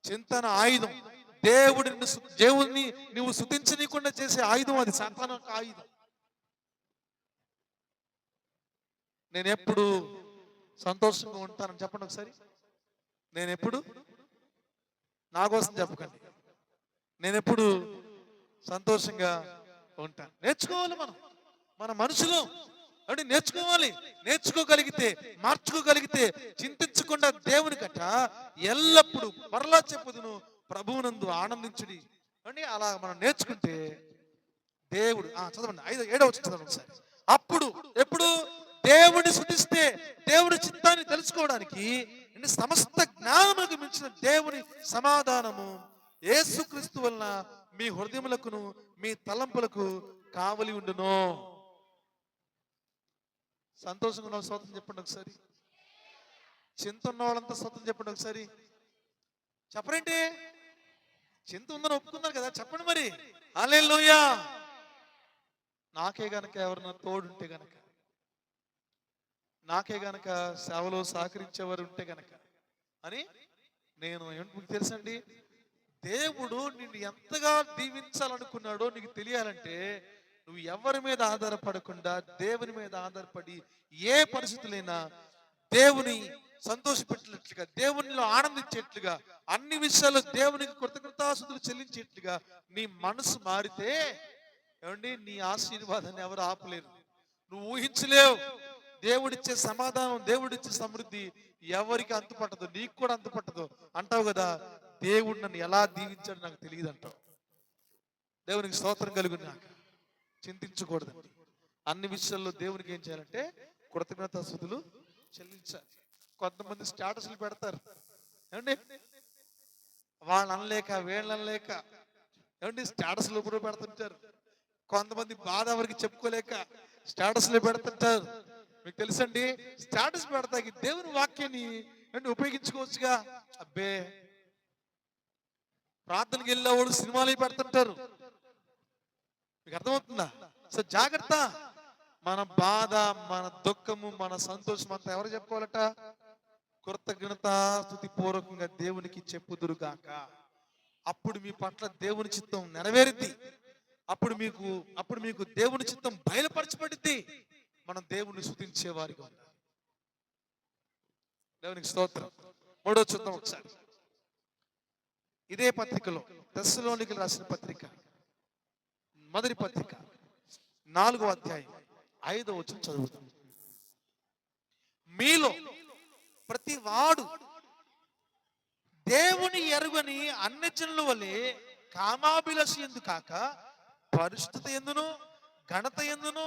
చింతన ఆయుధం దేవుడిని నువ్వు స్తుతించనీయకుండా చేసే ఆయుధం. అది సాతాను యొక్క ఆయుధం. నేను ఎప్పుడు సంతోషంగా ఉంటానని చెప్పండి ఒకసారి. నేను ఎప్పుడు నా కోసం చెప్పకండి. నేను ఎప్పుడు సంతోషంగా ఉంటాను. నేర్చుకోవాలి మనం, మన మనుషులు అంటే నేర్చుకోవాలి. నేర్చుకోగలిగితే, మార్చుకోగలిగితే, చింతించకుండా దేవుని గట ఎల్లప్పుడూ మరలా చెప్పుదును ప్రభువునందు ఆనందించుడి అని అలా మనం నేర్చుకుంటే దేవుడు చదవండి 7వ చదవండి ఒకసారి. అప్పుడు ఎప్పుడు దేవుడిని స్తుతిస్తే దేవుడి చిత్తాన్ని తెలుసుకోవడానికి సమస్త జ్ఞానములకు మించిన దేవుని సమాధానము యేసుక్రీస్తు వలన మీ హృదయములకును మీ తలంపులకు కావలి ఉండును. సంతోషంగా ఉన్న స్తోత్రం చెప్పండి ఒకసారి. చింత ఉన్న వాళ్ళంతా స్తోత్రం చెప్పండి ఒకసారి. చెప్పరేంటి? చింత ఉందని ఒప్పుకున్నారు కదా, చెప్పండి మరి. హల్లెలూయా. నాకే గనక ఎవరన్నా తోడుంటే గనక, నాకే గనక సేవలో సహకరించేవారు ఉంటే గనక అని నేను మీకు తెలుసండి, దేవుడు నిన్ను ఎంతగా దీవించాలనుకున్నాడో నీకు తెలియాలంటే నువ్వు ఎవరి మీద ఆధారపడకుండా దేవుని మీద ఆధారపడి ఏ పరిస్థితులైనా దేవుని సంతోషపెట్టినట్లుగా, దేవునిలో ఆనందించేట్లుగా, అన్ని విషయాల్లో దేవునికి కృతజ్ఞతాస్తుతులు చెల్లించేట్లుగా నీ మనసు మారితే ఏమండి నీ ఆశీర్వాదాన్ని ఎవరు ఆపలేరు. నువ్వు ఊహించలేవు. దేవుడిచ్చే సమాధానం, దేవుడిచ్చే సమృద్ధి ఎవరికి అంతుపట్టదు, నీకు కూడా అంతుపట్టదు. అంటావు కదా, దేవుడు నన్ను ఎలా దీవించాడు నాకు తెలియదు అంటావు. దేవునికి స్తోత్రం కలుగునాక చింతించకూడదండి. అన్ని విషయాల్లో దేవునికి ఏం చేయాలంటే కృతజ్ఞతాస్తుతులు చెల్లించాలి. కొంతమంది స్టేటస్లు పెడతారు ఏమండి, వాళ్ళని అనలేక వీళ్ళని అనలేక ఏమండి స్టేటస్లు కూడా పెడుతుంటారు. కొంతమంది బాధ ఎవరికి చెప్పుకోలేక స్టేటస్లు పెడుతుంటారు. మీకు తెలుసండి, స్టేటస్ పెడతాకి దేవుని వాక్యాన్ని ఉపయోగించుకోవచ్చుగా. అబ్బే, ప్రార్థనకి వెళ్ళేవాడు సినిమాలు పెడుతుంటారు. మీకు అర్థమవుతుందా? సో జాగ్రత్త. మన బాధ, మన దుఃఖము, మన సంతోషం అంతా ఎవరు చెప్పుకోవాలట? కృతజ్ఞత స్తుతి పూర్వకంగా దేవునికి చెప్పుదురుగాక. అప్పుడు మీ పట్ల దేవుని చిత్తం నెరవేరుద్ది. అప్పుడు మీకు దేవుని చిత్తం బయలుపరచబడింది. మనం దేవుని స్తుతించే వారిగా ఉండాలి. దేవునికి స్తోత్రం. 3వ చూద్దాం ఒకసారి. ఇదే పత్రికలో తెస్సలోనికీయులకు రాసిన పత్రిక, మొదటి పత్రిక 4వ అధ్యాయం 5వ వచనం చదువుతాం. మీలో ప్రతి వాడు దేవుని ఎరుగని అన్యజనుల వలె కామాభిలాషి ఎందు కాక పరిశుద్ధత ఎందును ఘనత ఎందును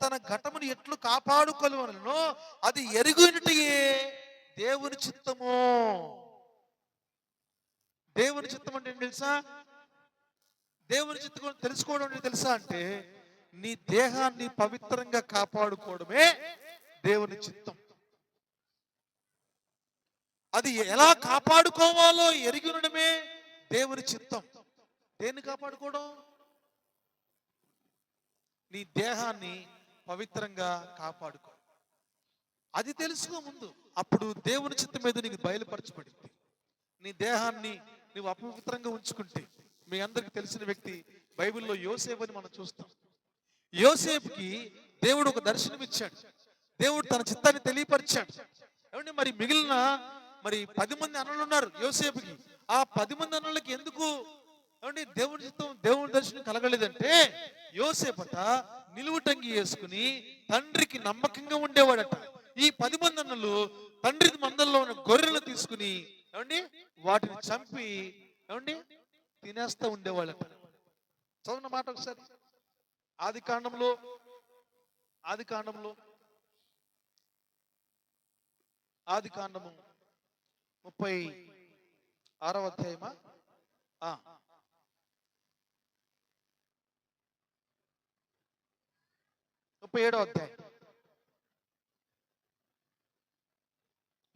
తన ఘటమును ఎట్లు కాపాడుకోవాలనో అది ఎరుగునటియే దేవుని చిత్తము. దేవుని చిత్తం అంటే ఏంటి తెలుసా? దేవుని చిత్తం తెలుసుకోవడం అంటే తెలుసా అంటే నీ దేహాన్ని పవిత్రంగా కాపాడుకోవడమే దేవుని చిత్తం. అది ఎలా కాపాడుకోవాలో ఎరిగి ఉండడమే దేవుని చిత్తం. దేన్ని కాపాడుకోవడం? నీ దేహాన్ని పవిత్రంగా కాపాడుకో. అది తెలుసుకో ముందు. అప్పుడు దేవుని చిత్తం మీద నీకు బయలుపరచబడింది. నీ దేహాన్ని నువ్వు అపవిత్రంగా ఉంచుకుంటే, మీ అందరికి తెలిసిన వ్యక్తి బైబిల్లో యోసేపు అని మనం చూస్తాం. యోసేపుకి దేవుడు ఒక దర్శనం ఇచ్చాడు. దేవుడు తన చిత్తాన్ని తెలియపరిచాడు. ఏమంటే మరి మిగిలిన 10 మంది అన్నలు ఉన్నారు యోసేపుకి. ఆ 10 మంది అన్నలకి ఎందుకు ఏమంటే దేవుడి చిత్తం, దేవుడి దర్శనం కలగలేదంటే యోసేపట నిలువుటంగి వేసుకుని తండ్రికి నమ్మకంగా ఉండేవాడట. ఈ 10 మంది అన్నలు తండ్రి మందల్లో ఉన్న గొర్రెలు తీసుకుని ఏమండి వాటిని చంపి ఏమండి తినేస్తా ఉండేవాళ్ళట. చదువున్న మాట ఒకసారి. ఆది కాండములో 36వ అధ్యాయమా 37వ అధ్యాయం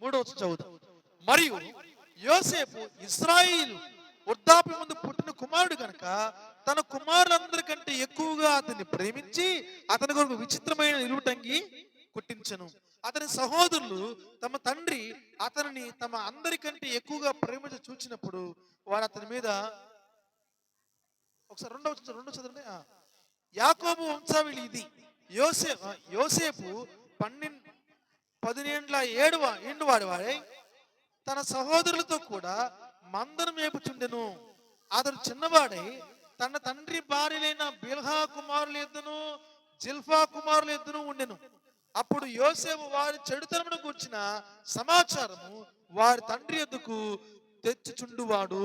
3వ వచనం చదువుతాం. మరియు యోసేపు ఇశ్రాయేలు వృద్ధాప్య ముందు పుట్టిన కుమారుడు కనుక తన కుమారులందరికంటే ఎక్కువగా అతన్ని ప్రేమించి అతని కొరకు విచిత్రమైన నిలువుటంగి కుట్టించను. అతని సహోదరులు తమ తండ్రి అతనిని తమ అందరికంటే ఎక్కువగా ప్రేమించ చూచినప్పుడు వారు అతని మీద ఒకసారి రెండో చదవండి. యాకోబు వంశావళి ఇది. యోసేపు 17 ఏళ్ల వాడై తన సహోదరులతో కూడా మందను మేపుచుండెను. అతడు చిన్నవాడై తన తండ్రి భార్యలైన బిల్హా కుమారులు ఎద్దును జిల్ఫా కుమారులు ఎద్దును ఉండెను. అప్పుడు యోసేపు వారి చెడుతనమును గూర్చిన సమాచారము వారి తండ్రి ఎద్దుకు తెచ్చుచుండువాడు.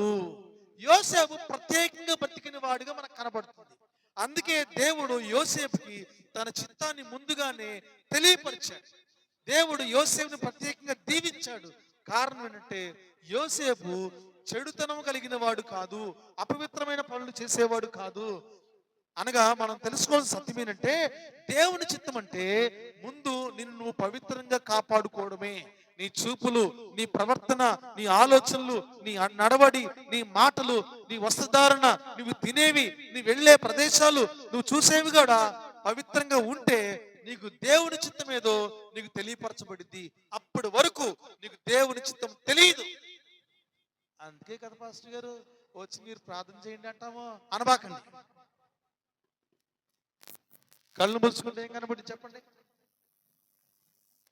యోసేపు ప్రత్యేకంగా బ్రతికిన వాడిగా మనకు కనబడుతుంది. అందుకే దేవుడు యోసేపుకి తన చిత్తాన్ని ముందుగానే తెలియపరిచాడు. దేవుడు యోసేపుని ప్రత్యేకంగా దీవించాడు. కారణం ఏంటంటే యోసేపు చెడుతనం కలిగిన వాడు కాదు, అపవిత్రమైన పనులు చేసేవాడు కాదు. అనగా మనం తెలుసుకోవాల్సిన సత్యం ఏంటంటే దేవుని చిత్తం అంటే ముందు నిన్ను నువ్వు పవిత్రంగా కాపాడుకోవడమే. నీ చూపులు, నీ ప్రవర్తన, నీ ఆలోచనలు, నీ నడవడి, నీ మాటలు, నీ వస్త్రధారణ, నువ్వు తినేవి, నీ వెళ్ళే ప్రదేశాలు, నువ్వు చూసేవి కూడా పవిత్రంగా ఉంటే నీకు దేవుని చిత్తం ఏదో నీకు తెలియపరచబడింది. అప్పటి వరకు నీకు దేవుని చిత్తం తెలియదు. అందుకే కదా పాస్టర్ గారు వచ్చి మీరు ప్రార్థన చేయండి అంటామో అనబాకండి. కళ్ళు మూసుకుంటే ఏం కనబడి చెప్పండి?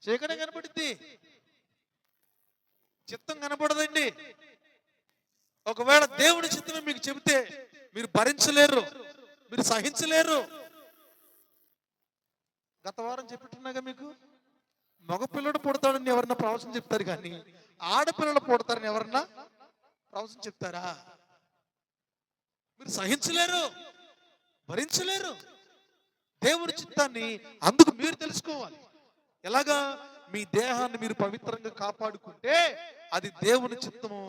చీకటి కనబడిద్ది, చిత్తం కనబడదండి. ఒకవేళ దేవుని చిత్తమే మీకు చెబితే మీరు భరించలేరు, మీరు సహించలేరు. గత వారం చెప్పిట్టున్నాగా మీకు, మగపిల్లడు పుడతాడని ఎవరన్నా ప్రవచనం చెప్తారు కానీ ఆడపిల్లలు పుడతారని ఎవరన్నా ప్రవచనం చెప్తారా? మీరు సహించలేరు, భరించలేరు దేవుని చిత్తాన్ని. అందుకు మీరు తెలుసుకోవాలి ఎలాగా మీ దేహాన్ని మీరు పవిత్రంగా కాపాడుకుంటే అది దేవుని చిత్తము,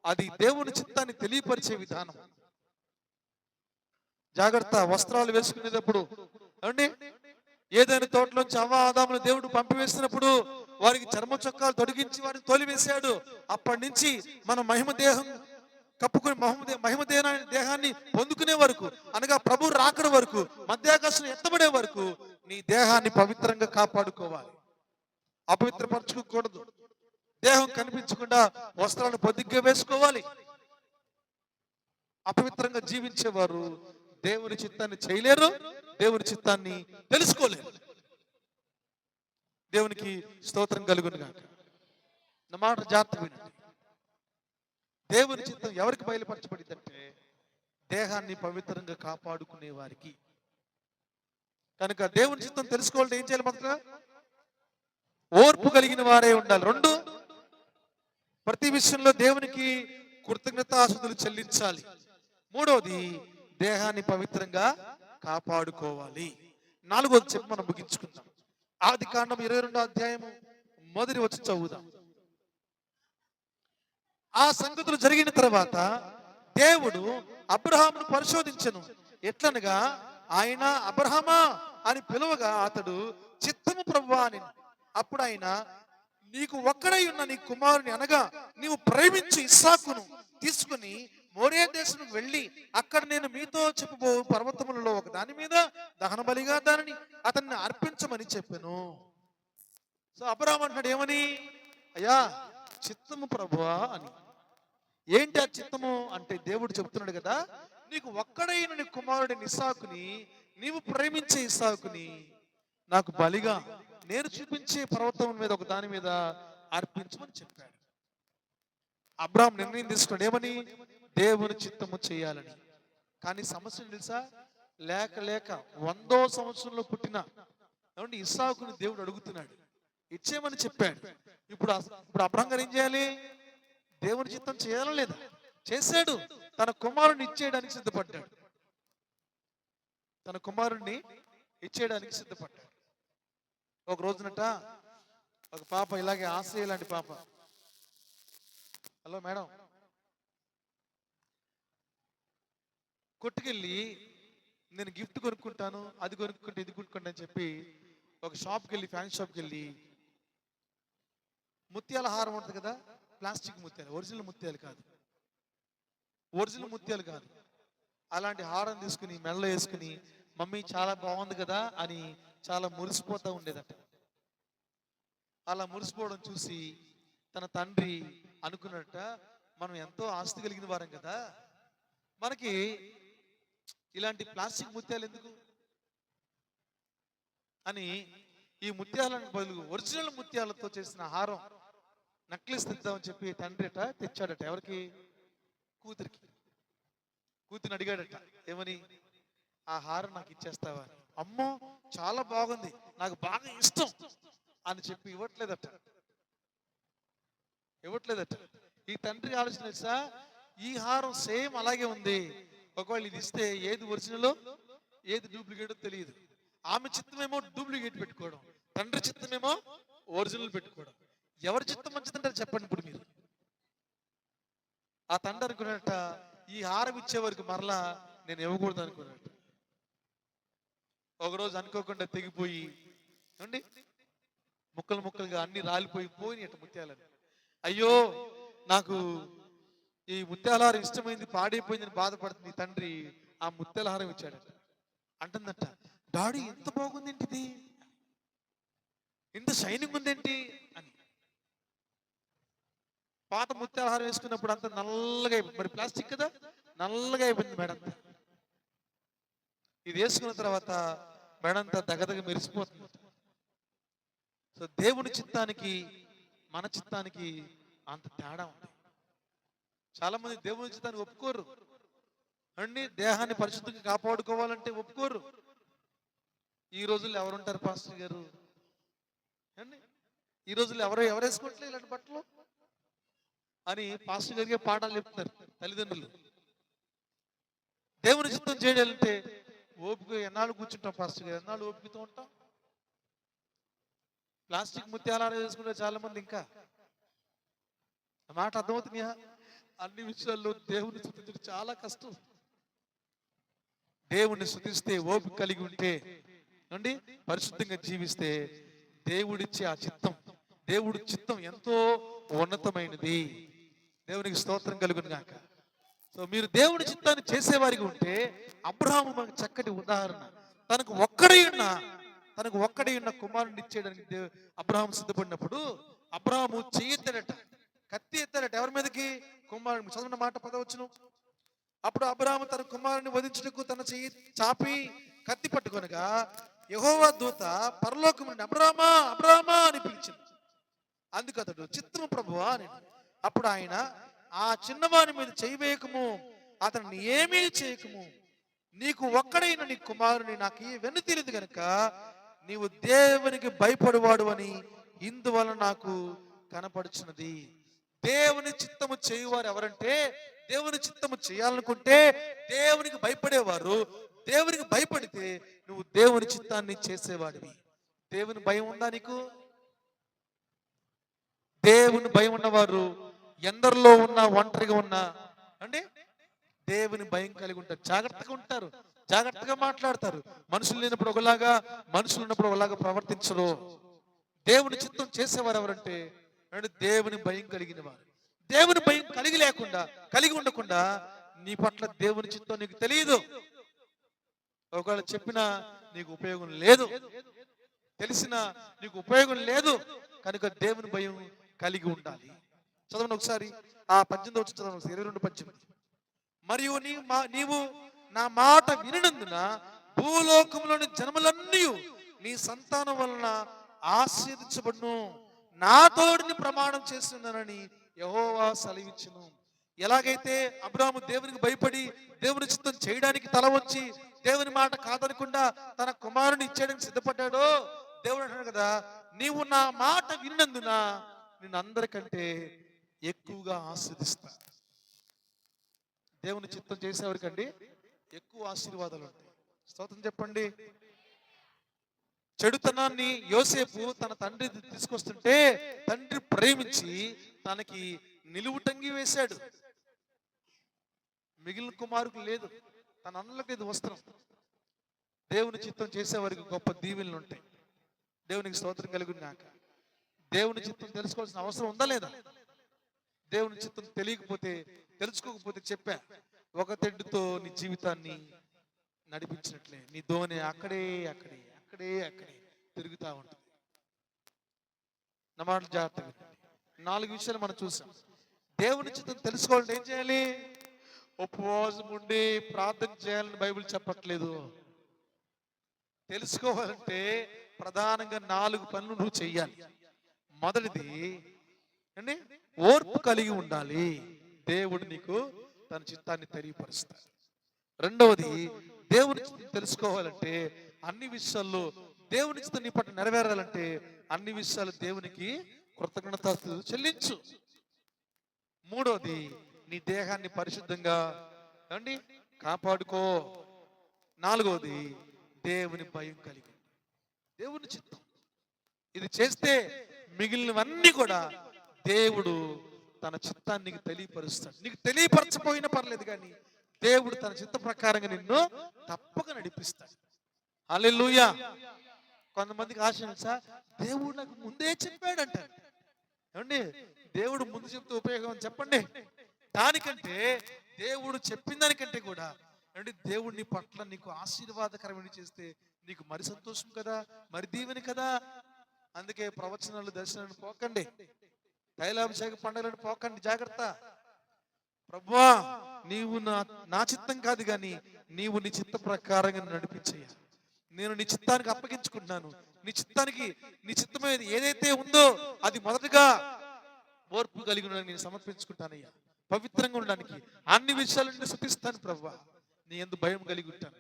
అది దేవుని చిత్తాన్ని తెలియపరిచే విధానం. జాగ్రత్త. వస్త్రాలు వేసుకునేటప్పుడు అండి, ఏదైనా తోటలోంచి అవ్వ ఆదాములు దేవుడు పంపివేసినప్పుడు వారికి చర్మ చొక్కాలు తొడిగించి వారిని తోలివేశాడు. అప్పటి నుంచి మనం మహిమ దేహం కప్పుకుని మహిమ దేహాన్ని పొందుకునే వరకు, అనగా ప్రభు రాకడ వరకు, మధ్యాకాశం ఎత్తబడే వరకు నీ దేహాన్ని పవిత్రంగా కాపాడుకోవాలి, అపవిత్రపరచుకోకూడదు. దేహం కనిపించకుండా వస్త్రాలను పొద్దుగ్గా వేసుకోవాలి. అపవిత్రంగా జీవించేవారు దేవుని చిత్తాన్ని చేయలేరు, దేవుని చిత్తాన్ని తెలుసుకోలేరు. దేవునికి స్తోత్రం కలుగును గాక. నా మాట జాగ్రత్తగా వినండి. దేవుని చిత్తం ఎవరికి బయలుపరచబడిందంటే దేహాన్ని పవిత్రంగా కాపాడుకునే వారికి. కనుక దేవుని చిత్తం తెలుసుకోవాలంటే ఏం చేయాలి? మొదట ఓర్పు కలిగిన వారే ఉండాలి. 2, ప్రతి విషయంలో దేవునికి కృతజ్ఞతాస్తుతులు చెల్లించాలి. 3వది దేహాన్ని పవిత్రంగా కాపాడుకోవాలి. 4వది చెప్పి మనం ముగించుకుందాం. ఆదికాండం 22వ అధ్యాయము 1వ వచనం చదువుదాం. ఆ సంగతులు జరిగిన తర్వాత దేవుడు అబ్రహామును పరిశోధించెను. ఎట్లనగా ఆయన అబ్రహామా అని పిలువగా అతడు చిత్తము ప్రభువా అని. అప్పుడు ఆయన, నీకు ఒక్కడై ఉన్న నీ కుమారుని అనగా నీవు ప్రేమించు ఇస్సాకును తీసుకుని మోరియా దేశం వెళ్ళి అక్కడ నేను మీతో చెప్పబో పర్వతములలో ఒక దాని మీద దహన బలిగా దానిని అతన్ని అర్పించమని చెప్పాను. సో అబ్రహాము అంటాడు ఏమని? అయ్యా చిత్తము ప్రభువా అని. ఏంటి ఆ చిత్తము అంటే దేవుడు చెప్తున్నాడు కదా, నీకు ఒక్కడైన నీ కుమారుడిని ఇస్సాకుని, నీవు ప్రేమించే ఇస్సాకుని నాకు బలిగా నేను చూపించే పర్వతం మీద ఒక దాని మీద అర్పించమని చెప్పాడు. అబ్రహాం నిర్ణయం తీసుకున్నాడు ఏమని? దేవుని చిత్తము చేయాలని. కానీ సమస్య తెలుసా? లేక లేక 100వ సంవత్సరంలో పుట్టిన ఏమంటే ఇస్సాకుని దేవుడు అడుగుతున్నాడు, ఇచ్చేయమని చెప్పాడు. ఇప్పుడు అబ్రహాం గారు ఏం చేయాలి? దేవుని చిత్తం చేయాలా లేదా? చేశాడు. తన కుమారుణ్ణి ఇచ్చేయడానికి సిద్ధపడ్డాడు. తన కుమారుణ్ణి ఇచ్చేయడానికి సిద్ధపడ్డాడు. ఒక రోజునట ఒక పాప ఇలాగే ఆశ్రయ లాంటి పాప, హలో మేడం, కొట్టుకెళ్ళి నేను గిఫ్ట్ కొనుక్కుంటాను, అది కొనుక్కుంటే ఇది కొనుక్కుంటా అని చెప్పి ఒక షాప్కి వెళ్ళి, ఫ్యాన్ షాప్కి వెళ్ళి ముత్యాల హారం ఉంటుంది కదా, ప్లాస్టిక్ ముత్యాలు, ఒరిజినల్ ముత్యాలు కాదు, ఒరిజినల్ ముత్యాలు కాదు, అలాంటి హారం తీసుకుని మెడలో వేసుకుని మమ్మీ చాలా బాగుంది కదా అని చాలా మురిసిపోతూ ఉండేదట. అలా మురిసిపోవడం చూసి తన తండ్రి అనుకున్నట్ట, మనం ఎంతో ఆస్తి కలిగిన వారం కదా, మనకి ఇలాంటి ప్లాస్టిక్ ముత్యాలు ఎందుకు అని ఈ ముత్యాలను బదులు ఒరిజినల్ ముత్యాలతో చేసిన హారం, నక్లెస్ తెద్దామని చెప్పి తండ్రి తెచ్చాడట. ఎవరికి? కూతురికి. కూతురిని అడిగాడట, ఏమని? ఆ హారం నాకు ఇచ్చేస్తావా అని. అమ్మో చాలా బాగుంది, నాకు బాగా ఇష్టం అని చెప్పి ఇవ్వట్లేదట. ఈ తండ్రి ఆలోచన తెలుసా? ఈ హారం సేమ్ అలాగే ఉంది, ఒకవేళ ఇది ఇస్తే ఏది ఒరిజినల్ ఏది డూప్లికేట్ తెలియదు. ఆమె చిత్తమేమో డూప్లికేట్ పెట్టుకోవడం, తండ్రి చిత్తమేమో ఒరిజినల్ పెట్టుకోవడం. ఎవరి చిత్తం మంచిదంటారు చెప్పండి ఇప్పుడు మీరు? ఆ తండ్రి అనుకున్నట్ట, ఈ హారం ఇచ్చే వరకు మరలా నేను ఇవ్వకూడదు అనుకున్నట్టు. ఒకరోజు అనుకోకుండా తెగిపోయి అండి ముక్కలు ముక్కలుగా అన్ని రాలిపోయినట్టు ముత్యాలని. అయ్యో నాకు ఈ ముత్యాలహారం ఇష్టమైంది పాడైపోయిందని బాధపడుతుంది తండ్రి. ఆ ముత్యాలహారం ఇచ్చాడట. అంటుందట, డాడీ ఎంత బాగుందేంటి, ఇది ఇంత షైనింగ్ ఉందేంటి అని. పాత ముత్యాలహారం వేసుకున్నప్పుడు అంత నల్లగా అయిపోయింది, మరి ప్లాస్టిక్ కదా, నల్లగా అయిపోయింది మేడంతా. ఇది వేసుకున్న తర్వాత మేడంతా దగదగ మెరిసిపోతుంది. సో దేవుని చిత్తానికి మన చిత్తానికి అంత తేడా ఉంది. చాలా మంది దేవుని చిత్తాన్ని ఒప్పుకోరు అండి. దేహాన్ని పరిశుద్ధంగా కాపాడుకోవాలంటే ఒప్పుకోరు. ఈ రోజుల్లో ఎవరుంటారు పాస్టర్ గారు అండి? ఈ రోజుల్లో ఎవరు వేసుకోవట్లేదు ఇలాంటి బట్టలు అని పాస్టర్ గారికి పాఠాలు చెప్తున్నారు తల్లిదండ్రులు. దేవుని చిత్తం చేయాలంటే ఓపిక ఎన్నాళ్ళు కూర్చుంటాం పాస్టర్ గారు, ఎన్నాళ్ళు ఓపికతో ఉంటాం? ప్లాస్టిక్ ముత్యాలు వేసుకుంటే చాలా మంది. ఇంకా మాట అర్థమవుతుందా? అన్ని విషయాల్లో దేవుని స్తుతించడం చాలా కష్టం. దేవుణ్ణి స్తుతిస్తే ఓపిక కలిగి ఉంటే అండి, పరిశుద్ధంగా జీవిస్తే దేవుడిచ్చే ఆ చిత్తం, దేవుడి చిత్తం ఎంతో ఉన్నతమైనది. దేవునికి స్తోత్రం కలుగును గాక. సో మీరు దేవుని చిత్తాన్ని చేసేవారికి ఉంటే, అబ్రహాము మనకు చక్కటి ఉదాహరణ. తనకు ఒక్కడే ఉన్న కుమారుని ఇచ్చేయడానికి అబ్రహాము సిద్ధపడినప్పుడు అబ్రహాము చెయ్యి ఎత్తాడట, కత్తి ఎత్తాడట. ఎవరి మీదకి? కుమారుని. చదవన్న మాట 10వ. అప్పుడు అబ్రహాము తన కుమారుని వధించుటకు తన చెయ్యి చాపి కత్తి పట్టుకొనగా యెహోవా దూత పరలోకం నుండి అబ్రహామా అబ్రహామా అని పిలిచింది. అందుకు అతడు, చిత్తము ప్రభువా అని. అప్పుడు ఆయన, ఆ చిన్నవాని మీద చెయ్యి వేయకము, అతన్ని ఏమీ చేయకము, నీకు ఒక్కడైన నీ కుమారుని నాకు వెన్ను తీరింది కనుక నీవు దేవునికి భయపడువాడు అని ఇందువలన నాకు కనపడుచున్నది. దేవుని చిత్తము చేయువారు ఎవరంటే, దేవుని చిత్తము చేయాలనుకుంటే దేవునికి భయపడేవారు. దేవునికి భయపడితే నువ్వు దేవుని చిత్తాన్ని చేసేవాడివి. దేవుని భయం ఉందా నీకు? దేవుని భయం ఉన్నవారు ఎందరిలో ఉన్నా, ఒంటరిగా ఉన్నా అంటే దేవుని భయం కలిగి ఉంటారు, జాగ్రత్తగా ఉంటారు, జాగ్రత్తగా మాట్లాడతారు. మనుషులు లేనప్పుడు ఒకలాగా, మనుషులు ఉన్నప్పుడు ఒకలాగా ప్రవర్తించరు. దేవుని చిత్తం చేసేవారు ఎవరంటే దేవుని భయం కలిగిన వారు. దేవుని భయం కలిగి ఉండకుండా నీ పట్ల దేవుని చిత్తం నీకు తెలియదు. ఒకవేళ చెప్పినా నీకు ఉపయోగం లేదు, తెలిసినా నీకు ఉపయోగం లేదు. కనుక దేవుని భయం కలిగి ఉండాలి. చదవండి ఒకసారి ఆ 18వ చదవండి, 22:18. మరియు నీవు నా మాట వినినందున భూలోకంలోని జనములన్నీ నీ సంతానం వలన ఆశీర్వదించబడును. నా తోడిని ప్రమాణం చేస్తున్నానని యెహోవా సెలవిచ్చును. ఎలాగైతే అబ్రాహాము దేవునికి భయపడి దేవుని చిత్తం చేయడానికి తల వంచి దేవుని మాట కాదనకుండా తన కుమారుని ఇచ్చేయడానికి సిద్ధపడ్డాడో, దేవుడు అంటాడు కదా, నీవు నా మాట విన్నందున నిన్ను అందరికంటే ఎక్కువగా ఆశీర్వదిస్తా. దేవుని చిత్తం చేసేవారికండి ఎక్కువ ఆశీర్వాదాలు ఉంటాయి. స్తోత్రం చెప్పండి. చెడుతనాన్ని యోసేపు తన తండ్రి తీసుకొస్తుంటే తండ్రి ప్రేమించి తనకి నిలువుటంగి వేశాడు. మిగిలిన కుమారుకు లేదు, తన అన్నలకు లేదు వస్త్రం. దేవుని చిత్తం చేసేవారికి గొప్ప దీవెనలు ఉంటాయి. దేవునికి స్తోత్రం కలుగును గాక. దేవుని చిత్తం తెలుసుకోవాల్సిన అవసరం ఉందా లేదా? దేవుని చిత్తం తెలుసుకోకపోతే చెప్పా, ఒక తెడ్డుతో నీ జీవితాన్ని నడిపించినట్లే నీ ధోని అక్కడే తిరుగుతూ ఉంటుంది. నా మాటలు జాగ్రత్తగా 4 విషయాలు మనం చూసాం. దేవుని చిత్తం తెలుసుకోవాలంటే ఏం చేయాలి? ఉపవాసం ఉండి ప్రార్థన చేయాలని బైబిల్ చెప్పట్లేదు. తెలుసుకోవాలంటే ప్రధానంగా 4 పనులు నువ్వు చెయ్యాలి. మొదటిది అండి, ఓర్పు కలిగి ఉండాలి. దేవుడు నీకు తన చిత్తాన్ని తెలియపరుస్తాడు. రెండవది, దేవుని చిత్తం తెలుసుకోవాలంటే అన్ని విషయాల్లో దేవుని చిత్తం నీ పట్ల నెరవేరాలంటే అన్ని విషయాలు దేవునికి కృతజ్ఞతాస్తుతులు చెల్లించు. మూడవది, నీ దేహాన్ని పరిశుద్ధంగా ఏమండి కాపాడుకో. నాలుగవది, దేవుని భయం కలిగి దేవుని చిత్తం ఇది చేస్తే మిగిలినవన్నీ కూడా దేవుడు తన చిత్తాన్ని నీకు తెలియపరుస్తాడు. నీకు తెలియపరచపోయినా పర్లేదు కానీ దేవుడు తన చిత్త ప్రకారంగా నిన్ను తప్పక నడిపిస్తాడు. హల్లెలూయా. కొంతమందికి ఆశ తెలుసా, దేవుడు నాకు ముందే చెప్పాడు అంటారు. ఏమండి, దేవుడు ముందు చెప్తే ఉపయోగం చెప్పండి. దానికంటే దేవుడు చెప్పిన దానికంటే కూడా అంటే దేవుడు నీ పట్ల నీకు ఆశీర్వాదకరమైన చేస్తే నీకు మరి సంతోషం కదా, మరి దీవెని కదా. అందుకే ప్రవచనాలు దర్శనాలను పోకండి, తైలాభిషేక పండుగలను పోకండి, జాగ్రత్త. ప్రభువా, నీవు నా చిత్తం కాదు కానీ నీవు నీ చిత్త ప్రకారంగా నడిపించయ్యా. నేను నీ చిత్తానికి అప్పగించుకుంటున్నాను. నీ చిత్తమేది ఏదైతే ఉందో అది మొదటగా ఓర్పు కలిగి నేను సమర్పించుకుంటానయ్యా. పవిత్రంగా ఉండడానికి అన్ని విషయాలను శుద్ధిస్తాను ప్రభువా. నీ యందు భయం కలిగి ఉంటాను.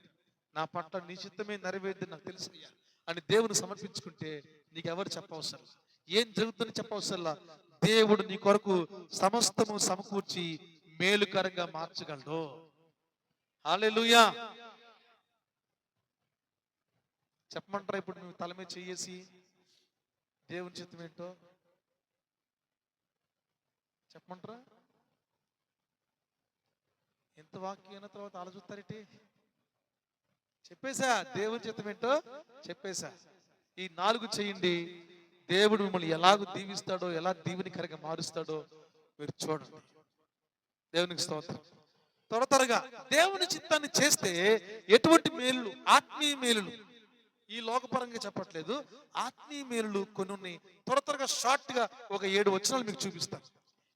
నా పట్ల నీ చిత్తమే నెరవేర్ది నాకు తెలుసయ్యా అని దేవుని సమర్పించుకుంటే నీకు ఎవరు చెప్పవసరం, ఏం జరుగుతుందని చెప్పవసరంలా. దేవుడు నీ కొరకు సమస్తము సమకూర్చి మేలుకరంగా మార్చగలడు. హల్లెలూయా. చెప్పమంటారా? ఇప్పుడు నువ్వు తల మీద చెయ్యేసి దేవుని చిత్తం ఏంటో చెప్పమంటారా? ఎంత వాక్యం అయిన తర్వాత ఆలోచిస్తారేంటి? చెప్పేశా, దేవుని చిత్తం ఏంటో చెప్పేశా. ఈ 4 చేయండి. దేవుడు మిమ్మల్ని ఎలాగో దీవిస్తాడో, ఎలా దీవెనికరంగా మారుస్తాడో మీరు చూడండి. దేవునికి స్తోత్రం. త్వరగా దేవుని చిత్తాన్ని చేస్తే ఎటువంటి మేలులు, ఆత్మీయ మేలులు, ఈ లోకపరంగా చెప్పట్లేదు, ఆత్మీయ మేలులు కొన్ని ఉన్నాయి. త్వరగా షార్ట్ గా ఒక 7 వచనాలు మీకు చూపిస్తాను.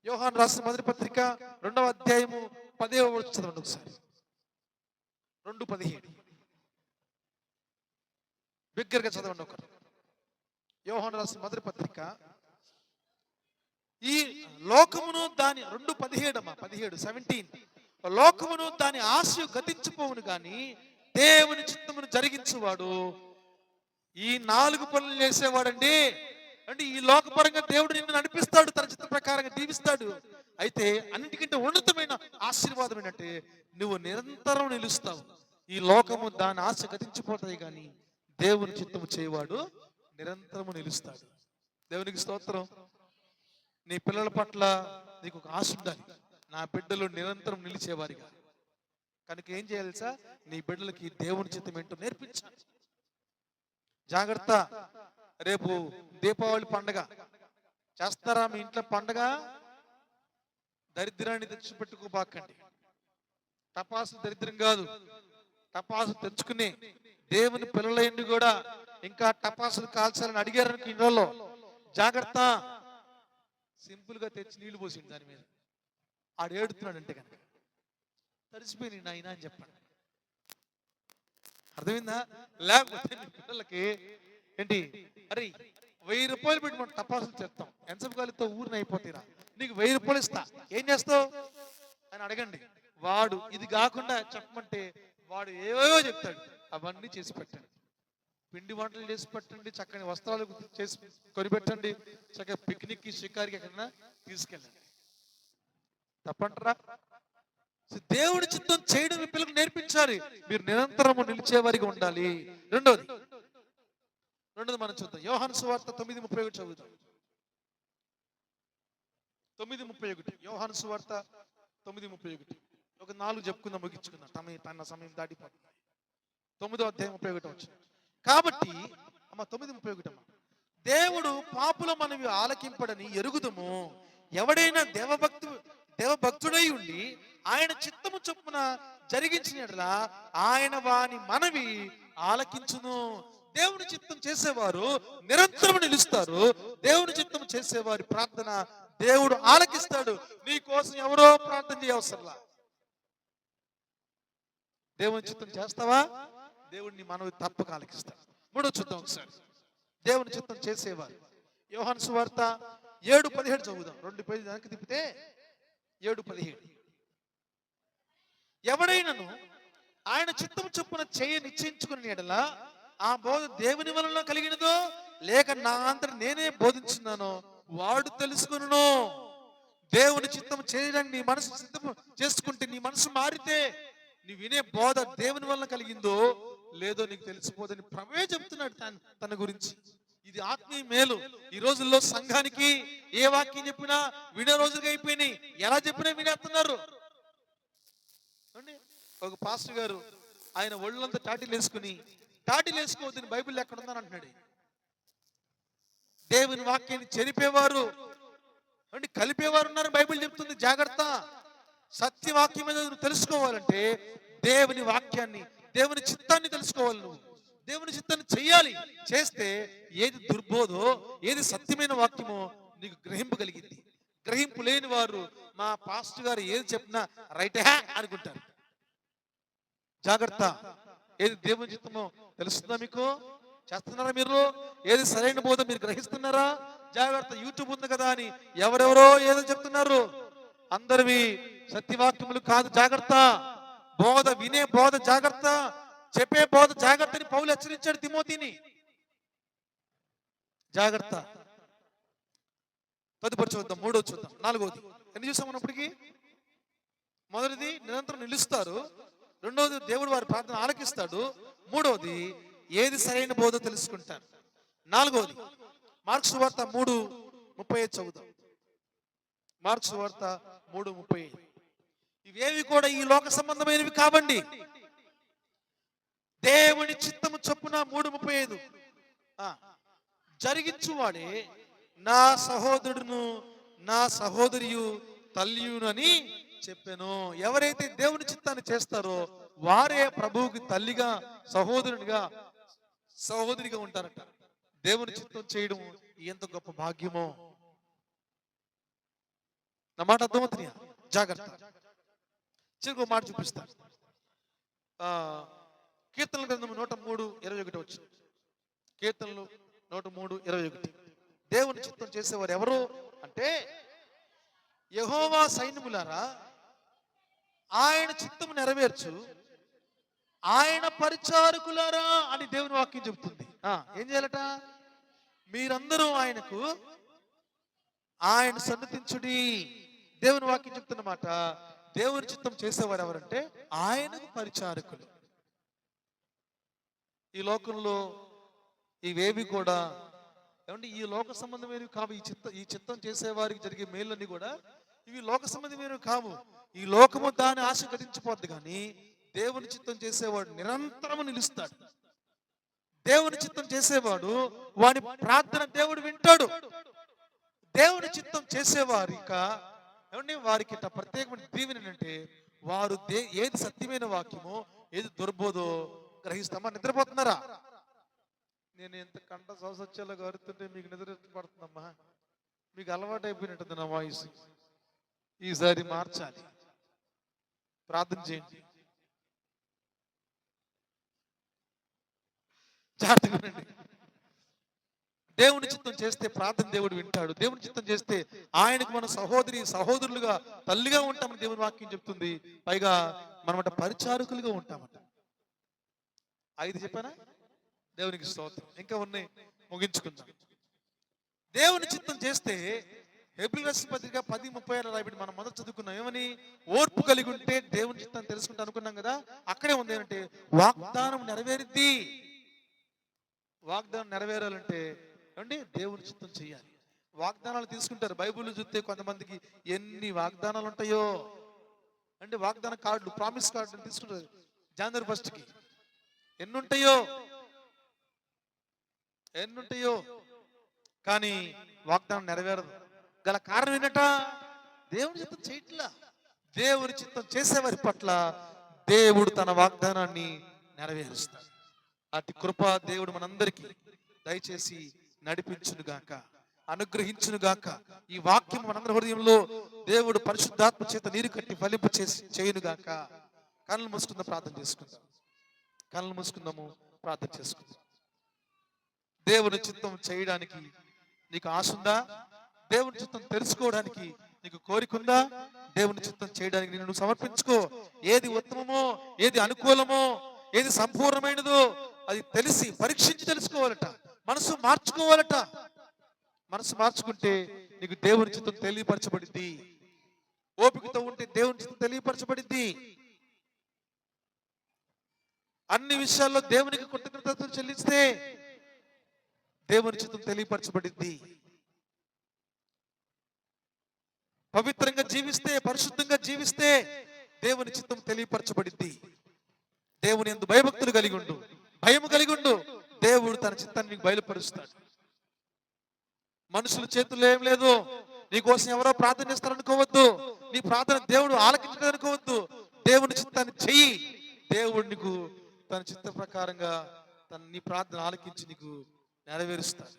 యోహాను రాసిన మొదటి పత్రిక 2వ అధ్యాయము 10వ వచనం చదవండి ఒకసారి. 2:17 బిగ్గరగా చదవండి ఒకరు. యోహాను రాసిన మొదటి పత్రిక, ఈ లోకమును దాని 17 లోకమును దాని ఆశ గతించిపోవును గాని దేవుని చిత్తమును జరిగించువాడు ఈ 4 పనులు చేసేవాడండి. అంటే ఈ లోకపరంగా దేవుడు నిన్ను నడిపిస్తాడు, తన చిత్త ప్రకారంగా దీవిస్తాడు. అయితే అన్నిటికంటే ఉన్నతమైన ఆశీర్వాదం ఏంటంటే నువ్వు నిరంతరం నిలుస్తావు. ఈ లోకము దాని ఆశ గతించిపోతాయి కానీ దేవుని చిత్తము చేయవాడు నిరంతరము నిలుస్తాడు. దేవునికి స్తోత్రం. నీ పిల్లల పట్ల నీకు ఒక ఆశ ఉండాలి, నా బిడ్డలు నిరంతరం నిలిచేవారిగా. కనుక ఏం చేయాలి సార్? నీ బిడ్డలకి దేవుని చిత్తం ఏంటో నేర్పించాలి. జాగ్రత్త. రేపు దీపావళి పండగ చేస్తారా మీ ఇంట్లో? పండగ దరిద్రాన్ని తెచ్చిపెట్టుకోబాకండి. టపాసు దరిద్రం కాదు, టపాసు తెచ్చుకుని దేవుని పిల్లలైంది కూడా ఇంకా టపాసులు కాల్చాలని అడిగారనుకో ఇంట్లో, జాగ్రత్త. సింపుల్ గా తెచ్చి నీళ్లు పోసింది దాని మీద, ఆడు ఏడుతున్నాడు అంటే కనుక తడిసిపోయి నాయన అని చెప్పండి. అర్థమైందా? లేకపోతే మీ పిల్లలకి ఏంటి, అరే 1000 రూపాయలు పెట్టి మనం టపాసులు చేస్తాం, ఎంతసేపు కాలితో ఊరిని అయిపోతాయిరా, నీకు 1000 రూపాయలు ఇస్తా, ఏం చేస్తావు అని అడగండి. వాడు ఇది కాకుండా చెప్పమంటే వాడు ఏవేవో చెప్తాడు. అవన్నీ చేసి పెట్టండి. పిండి వంటలు చేసి పెట్టండి, చక్కని వస్త్రాలు చేసి కొనిపెట్టండి, చక్కగా పిక్నిక్ షికారికి ఎక్కడైనా తీసుకెళ్ళండి. తప్పంటారా? దేవుడి చిత్తం చేయడం మీ పిల్లలకు నేర్పించాలి. మీరు నిరంతరము నిలిచేవారిగా ఉండాలి. రెండోది మనం చూద్దాం. యోహాను సువార్త 9:31 చదువుతాం. 9:31 యోహాను సువార్త 9:31. ఒక 4 చెప్పుకుందాం, ముగించుకుందాం. తన సమయం దాటిపోతుంది. 9వ అధ్యాయం 31 వచ్చింది. కాబట్టి 9:31 అమ్మ, దేవుడు పాపుల మనవి ఆలకింపడని ఎరుగుదము. ఎవడైనా దేవభక్తుడై ఉండి ఆయన చిత్తము చొప్పున జరిగించినట్లా ఆయన వాని మనవి ఆలకించును. దేవుని చిత్తం చేసేవారు నిరంతరం నిలుస్తారు. దేవుని చిత్తం చేసేవారి ప్రార్థన దేవుడు ఆలకిస్తాడు. నీ కోసం ఎవరో ప్రార్థన చేయవసరంలా. దేవుని చిత్తం చేస్తావా, దేవుడిని మనవి తప్పక ఆలకిస్తాడు. మూడో చూద్దాం ఒకసారి. దేవుని చిత్తం చేసేవారు. యోహాను సువార్త 7:17 చదువుదాం. 2 పేజీలు వెనక్కి తిప్పితే 7:17. ఎవడైనను ఆయన చిత్తం చొప్పున చేయ నిశ్చయించుకుని ఎడల ఆ బోధ దేవుని వలన కలిగినదో లేక నా అంతట నేనే బోధించున్నానో వాడు తెలుసుకును. దేవుని చిత్తం చేయడానికి నీ మనసు సిద్ధం చేసుకుంటే, నీ మనసు మారితే నీ వినే బోధ దేవుని వలన కలిగిందో లేదో నీకు తెలిసిపోదని ప్రభువే చెప్తున్నాడు తన గురించి. ఇది ఆత్మీయ మేలు. ఈ రోజుల్లో సంఘానికి ఏ వాక్యం చెప్పినా వినే రోజులుగా అయిపోయినాయి. ఎలా చెప్పినా వినేస్తున్నారు. ఒక పాస్టర్ గారు ఆయన ఒళ్ళంతా టాటీలు వేసుకోవద్దని బైబిల్ ఎక్కడ ఉందని అంటున్నాడు. దేవుని వాక్యాన్ని చెరిపేవారు అంటే కలిపేవారు ఉన్నారు బైబిల్ చెప్తుంది. జాగ్రత్త. సత్యవాక్యం మీద నువ్వు తెలుసుకోవాలంటే దేవుని వాక్యాన్ని, దేవుని చిత్తాన్ని తెలుసుకోవాలి. నువ్వు దేవుని చిత్తాన్ని చెయ్యాలి. చేస్తే ఏది దుర్బోధో, ఏది సత్యమైన వాక్యమో నీకు గ్రహింపగలిగింది. గ్రహింపు లేని వారు మా పాస్టర్ గారు ఏది చెప్పినా రైట్ హ్యా అనుకుంటారు. జాగ్రత్త. ఏది దేవుని చిత్తమో తెలుస్తుందా మీకు? చేస్తున్నారా మీరు? ఏది సరైన బోధ మీరు గ్రహిస్తున్నారా? జాగ్రత్త. యూట్యూబ్ ఉంది కదా అని ఎవరెవరో ఏదో చెప్తున్నారు. అందరివి సత్యవాక్యములు కాదు. జాగ్రత్త. బోధ వినే బోధ జాగ్రత్త, చెప్పే బోధ జాగ్రత్త అని పౌలు హెచ్చరించాడు తిమోతిని. జాగ్రత్త. తదుపరి చూద్దాం, మూడోది చూద్దాం, నాలుగోది. ఎన్ని చూసాం అన్నప్పటికీ? మొదటిది నిరంతరం నిలుస్తారు, రెండవది దేవుడు వారి ప్రార్థన ఆలకిస్తాడు, మూడవది ఏది సరైన బోధ తెలుసుకుంటారు, నాలుగవది మార్క్స్ సువార్త 3:35 చదువుదాం. మార్క్స్ సువార్త 3:35. ఇవేవి కూడా ఈ లోక సంబంధమైనవి కావండి. దేవుని చిత్తము చొప్పున 3:35 జరిగించువాడే నా సహోదరుడును నా సహోదరియు తల్లియునని చెప్పాను. ఎవరైతే దేవుని చిత్తాన్ని చేస్తారో వారే ప్రభువుకి తల్లిగా, సహోదరునిగా, సహోదరిగా ఉంటారట. దేవుని చిత్తం చేయడం ఎంత గొప్ప భాగ్యమో. నా మాట అర్థమవుతున్నాయా? జాగ్రత్త. చిరుకు మాట చూపిస్తా. కీర్తనల గ్రంథం 103:21 వచ్చింది. కీర్తనలు 103:21. దేవుని చిత్తం చేసేవారు ఎవరు అంటే, యెహోవా సైన్యములారా ఆయన చిత్తము నెరవేర్చు ఆయన పరిచారకులారా అని దేవుని వాక్యం చెబుతుంది. ఏం చేయాలట? మీరందరూ ఆయనకు ఆయన సన్నతించుడి. దేవుని వాక్యం చెప్తున్నమాట. దేవుని చిత్తం చేసేవారు ఎవరంటే ఆయనకు పరిచారకులు. ఈ లోకంలో ఇవేవి కూడా ఏమంటే ఈ లోక సంబంధమైనవి కావు. ఈ చిత్తం చేసేవారికి జరిగే మేళ్ళన్నీ కూడా ఇవి లోక సంబంధమైనవి కావు. ఈ లోకము దాని ఆశ గతించిపోద్ది, కానీ దేవుని చిత్తం చేసేవాడు నిరంతరము నిలుస్తాడు. దేవుని చిత్తం చేసేవాడు వాని ప్రార్థన దేవుడు వింటాడు. దేవుని చిత్తం చేసేవారిక ఏమంటే వారికి ప్రత్యేకమైన దీవెన ఏంటంటే వారు ఏది సత్యమైన వాక్యమో, ఏది దుర్బోధో గ్రహిస్తామా? నిద్రపోతున్నారా? నేను ఎంత కంట సౌసత్యాలు గారుతుంటే మీకు నిద్ర పడుతుందమ్మా. మీకు అలవాటు అయిపోయినట్టుంది నా వాయిస్. ఈసారి మార్చాలి. ప్రార్థన చేయండి. జాగ్రత్తగా. దేవుని చిత్తం చేస్తే ప్రార్థన దేవుడు వింటాడు. దేవుని చిత్తం చేస్తే ఆయనకు మన సహోదరులుగా, తల్లిగా ఉంటామని దేవుని వాక్యం చెప్తుంది. పైగా మనమట పరిచారకులుగా ఉంటామట. 5 చెప్పానా? దేవునికి స్తోత్రం. ఇంకా ఉన్నాయి, ముగించుకుందాం. దేవుని చిత్తం చేస్తే హెబ్రీయుల రాసిన పత్రిక 10:36 రాయబడి మనం మొదట చదువుకున్నాం. ఏమని? ఓర్పు కలిగి ఉంటే దేవుని చిత్తాన్ని తెలుసుకుంటే అనుకున్నాం కదా. అక్కడే ఉంది ఏంటంటే వాగ్దానం నెరవేరుద్ది. వాగ్దానం నెరవేరాలంటే ఏమండి దేవుని చిత్తం చేయాలి. వాగ్దానాలు తీసుకుంటారు. బైబిల్ చూస్తే కొంతమందికి ఎన్ని వాగ్దానాలు ఉంటాయో అంటే వాగ్దాన కార్డులు, ప్రామిస్ కార్డులు తీసుకుంటారు. జనవరి 1కి ఎన్నుంటాయో కానీ వాగ్దానం నెరవేరదు. గల కారణం ఏంటట? దేవుని చిత్తం చేయట్లా. దేవుని చిత్తం చేసేవారి పట్ల దేవుడు తన వాగ్దానాన్ని నెరవేరుస్తాడు. అతి కృప దేవుడు మనందరికీ దయచేసి నడిపించునుగాక, అనుగ్రహించునుగాక. ఈ వాక్యం మనందరి హృదయంలో దేవుడు పరిశుద్ధాత్మ చేత నీరు కట్టి ఫలింప చేసి చేయునుగాక. కళ్ళు మూసుకుందాం, ప్రార్థన చేసుకుందాం. కళ్ళు మూసుకుందాము, ప్రార్థన చేసుకుందాం. దేవుని చిత్తం చేయడానికి నీకు ఆశ ఉందా? దేవుని చిత్తం తెలుసుకోవడానికి నీకు కోరికుందా? దేవుని చిత్తం చేయడానికి నిన్ను నువ్వు సమర్పించుకో. ఏది ఉత్తమమో, ఏది అనుకూలమో, ఏది సంపూర్ణమైనదో అది తెలిసి పరీక్షించి తెలుసుకోవాలట. మనసు మార్చుకోవాలట. మనసు మార్చుకుంటే నీకు దేవుని చిత్తం తెలియపరచబడింది. ఓపికతో ఉంటే దేవుని చిత్తం తెలియపరచబడింది. అన్ని విషయాల్లో దేవునికి కృతజ్ఞతలు చెల్లిస్తే దేవుని చిత్తం తెలియపరచబడింది. పవిత్రంగా జీవిస్తే, పరిశుద్ధంగా జీవిస్తే దేవుని చిత్తం తెలియపరచబడింది. దేవుని యందు భయభక్తులు కలిగి ఉండు, భయము కలిగి ఉండు. దేవుడు తన చిత్తాన్ని నీకు బయలుపరుస్తాడు. మనుషుల చేతుల్లో ఏం లేదు. నీకోసం ఎవరో ప్రార్థన చేస్తారనుకోవద్దు. నీ ప్రార్థన దేవుడు ఆలకించదనుకోవద్దు. దేవుని చిత్తాన్ని చెయ్యి. దేవుడు నీకు తన చిత్త ప్రకారంగా నీ ప్రార్థన ఆలకించి నీకు నెరవేరుస్తాడు.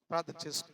ప్రార్థన చేసుకో.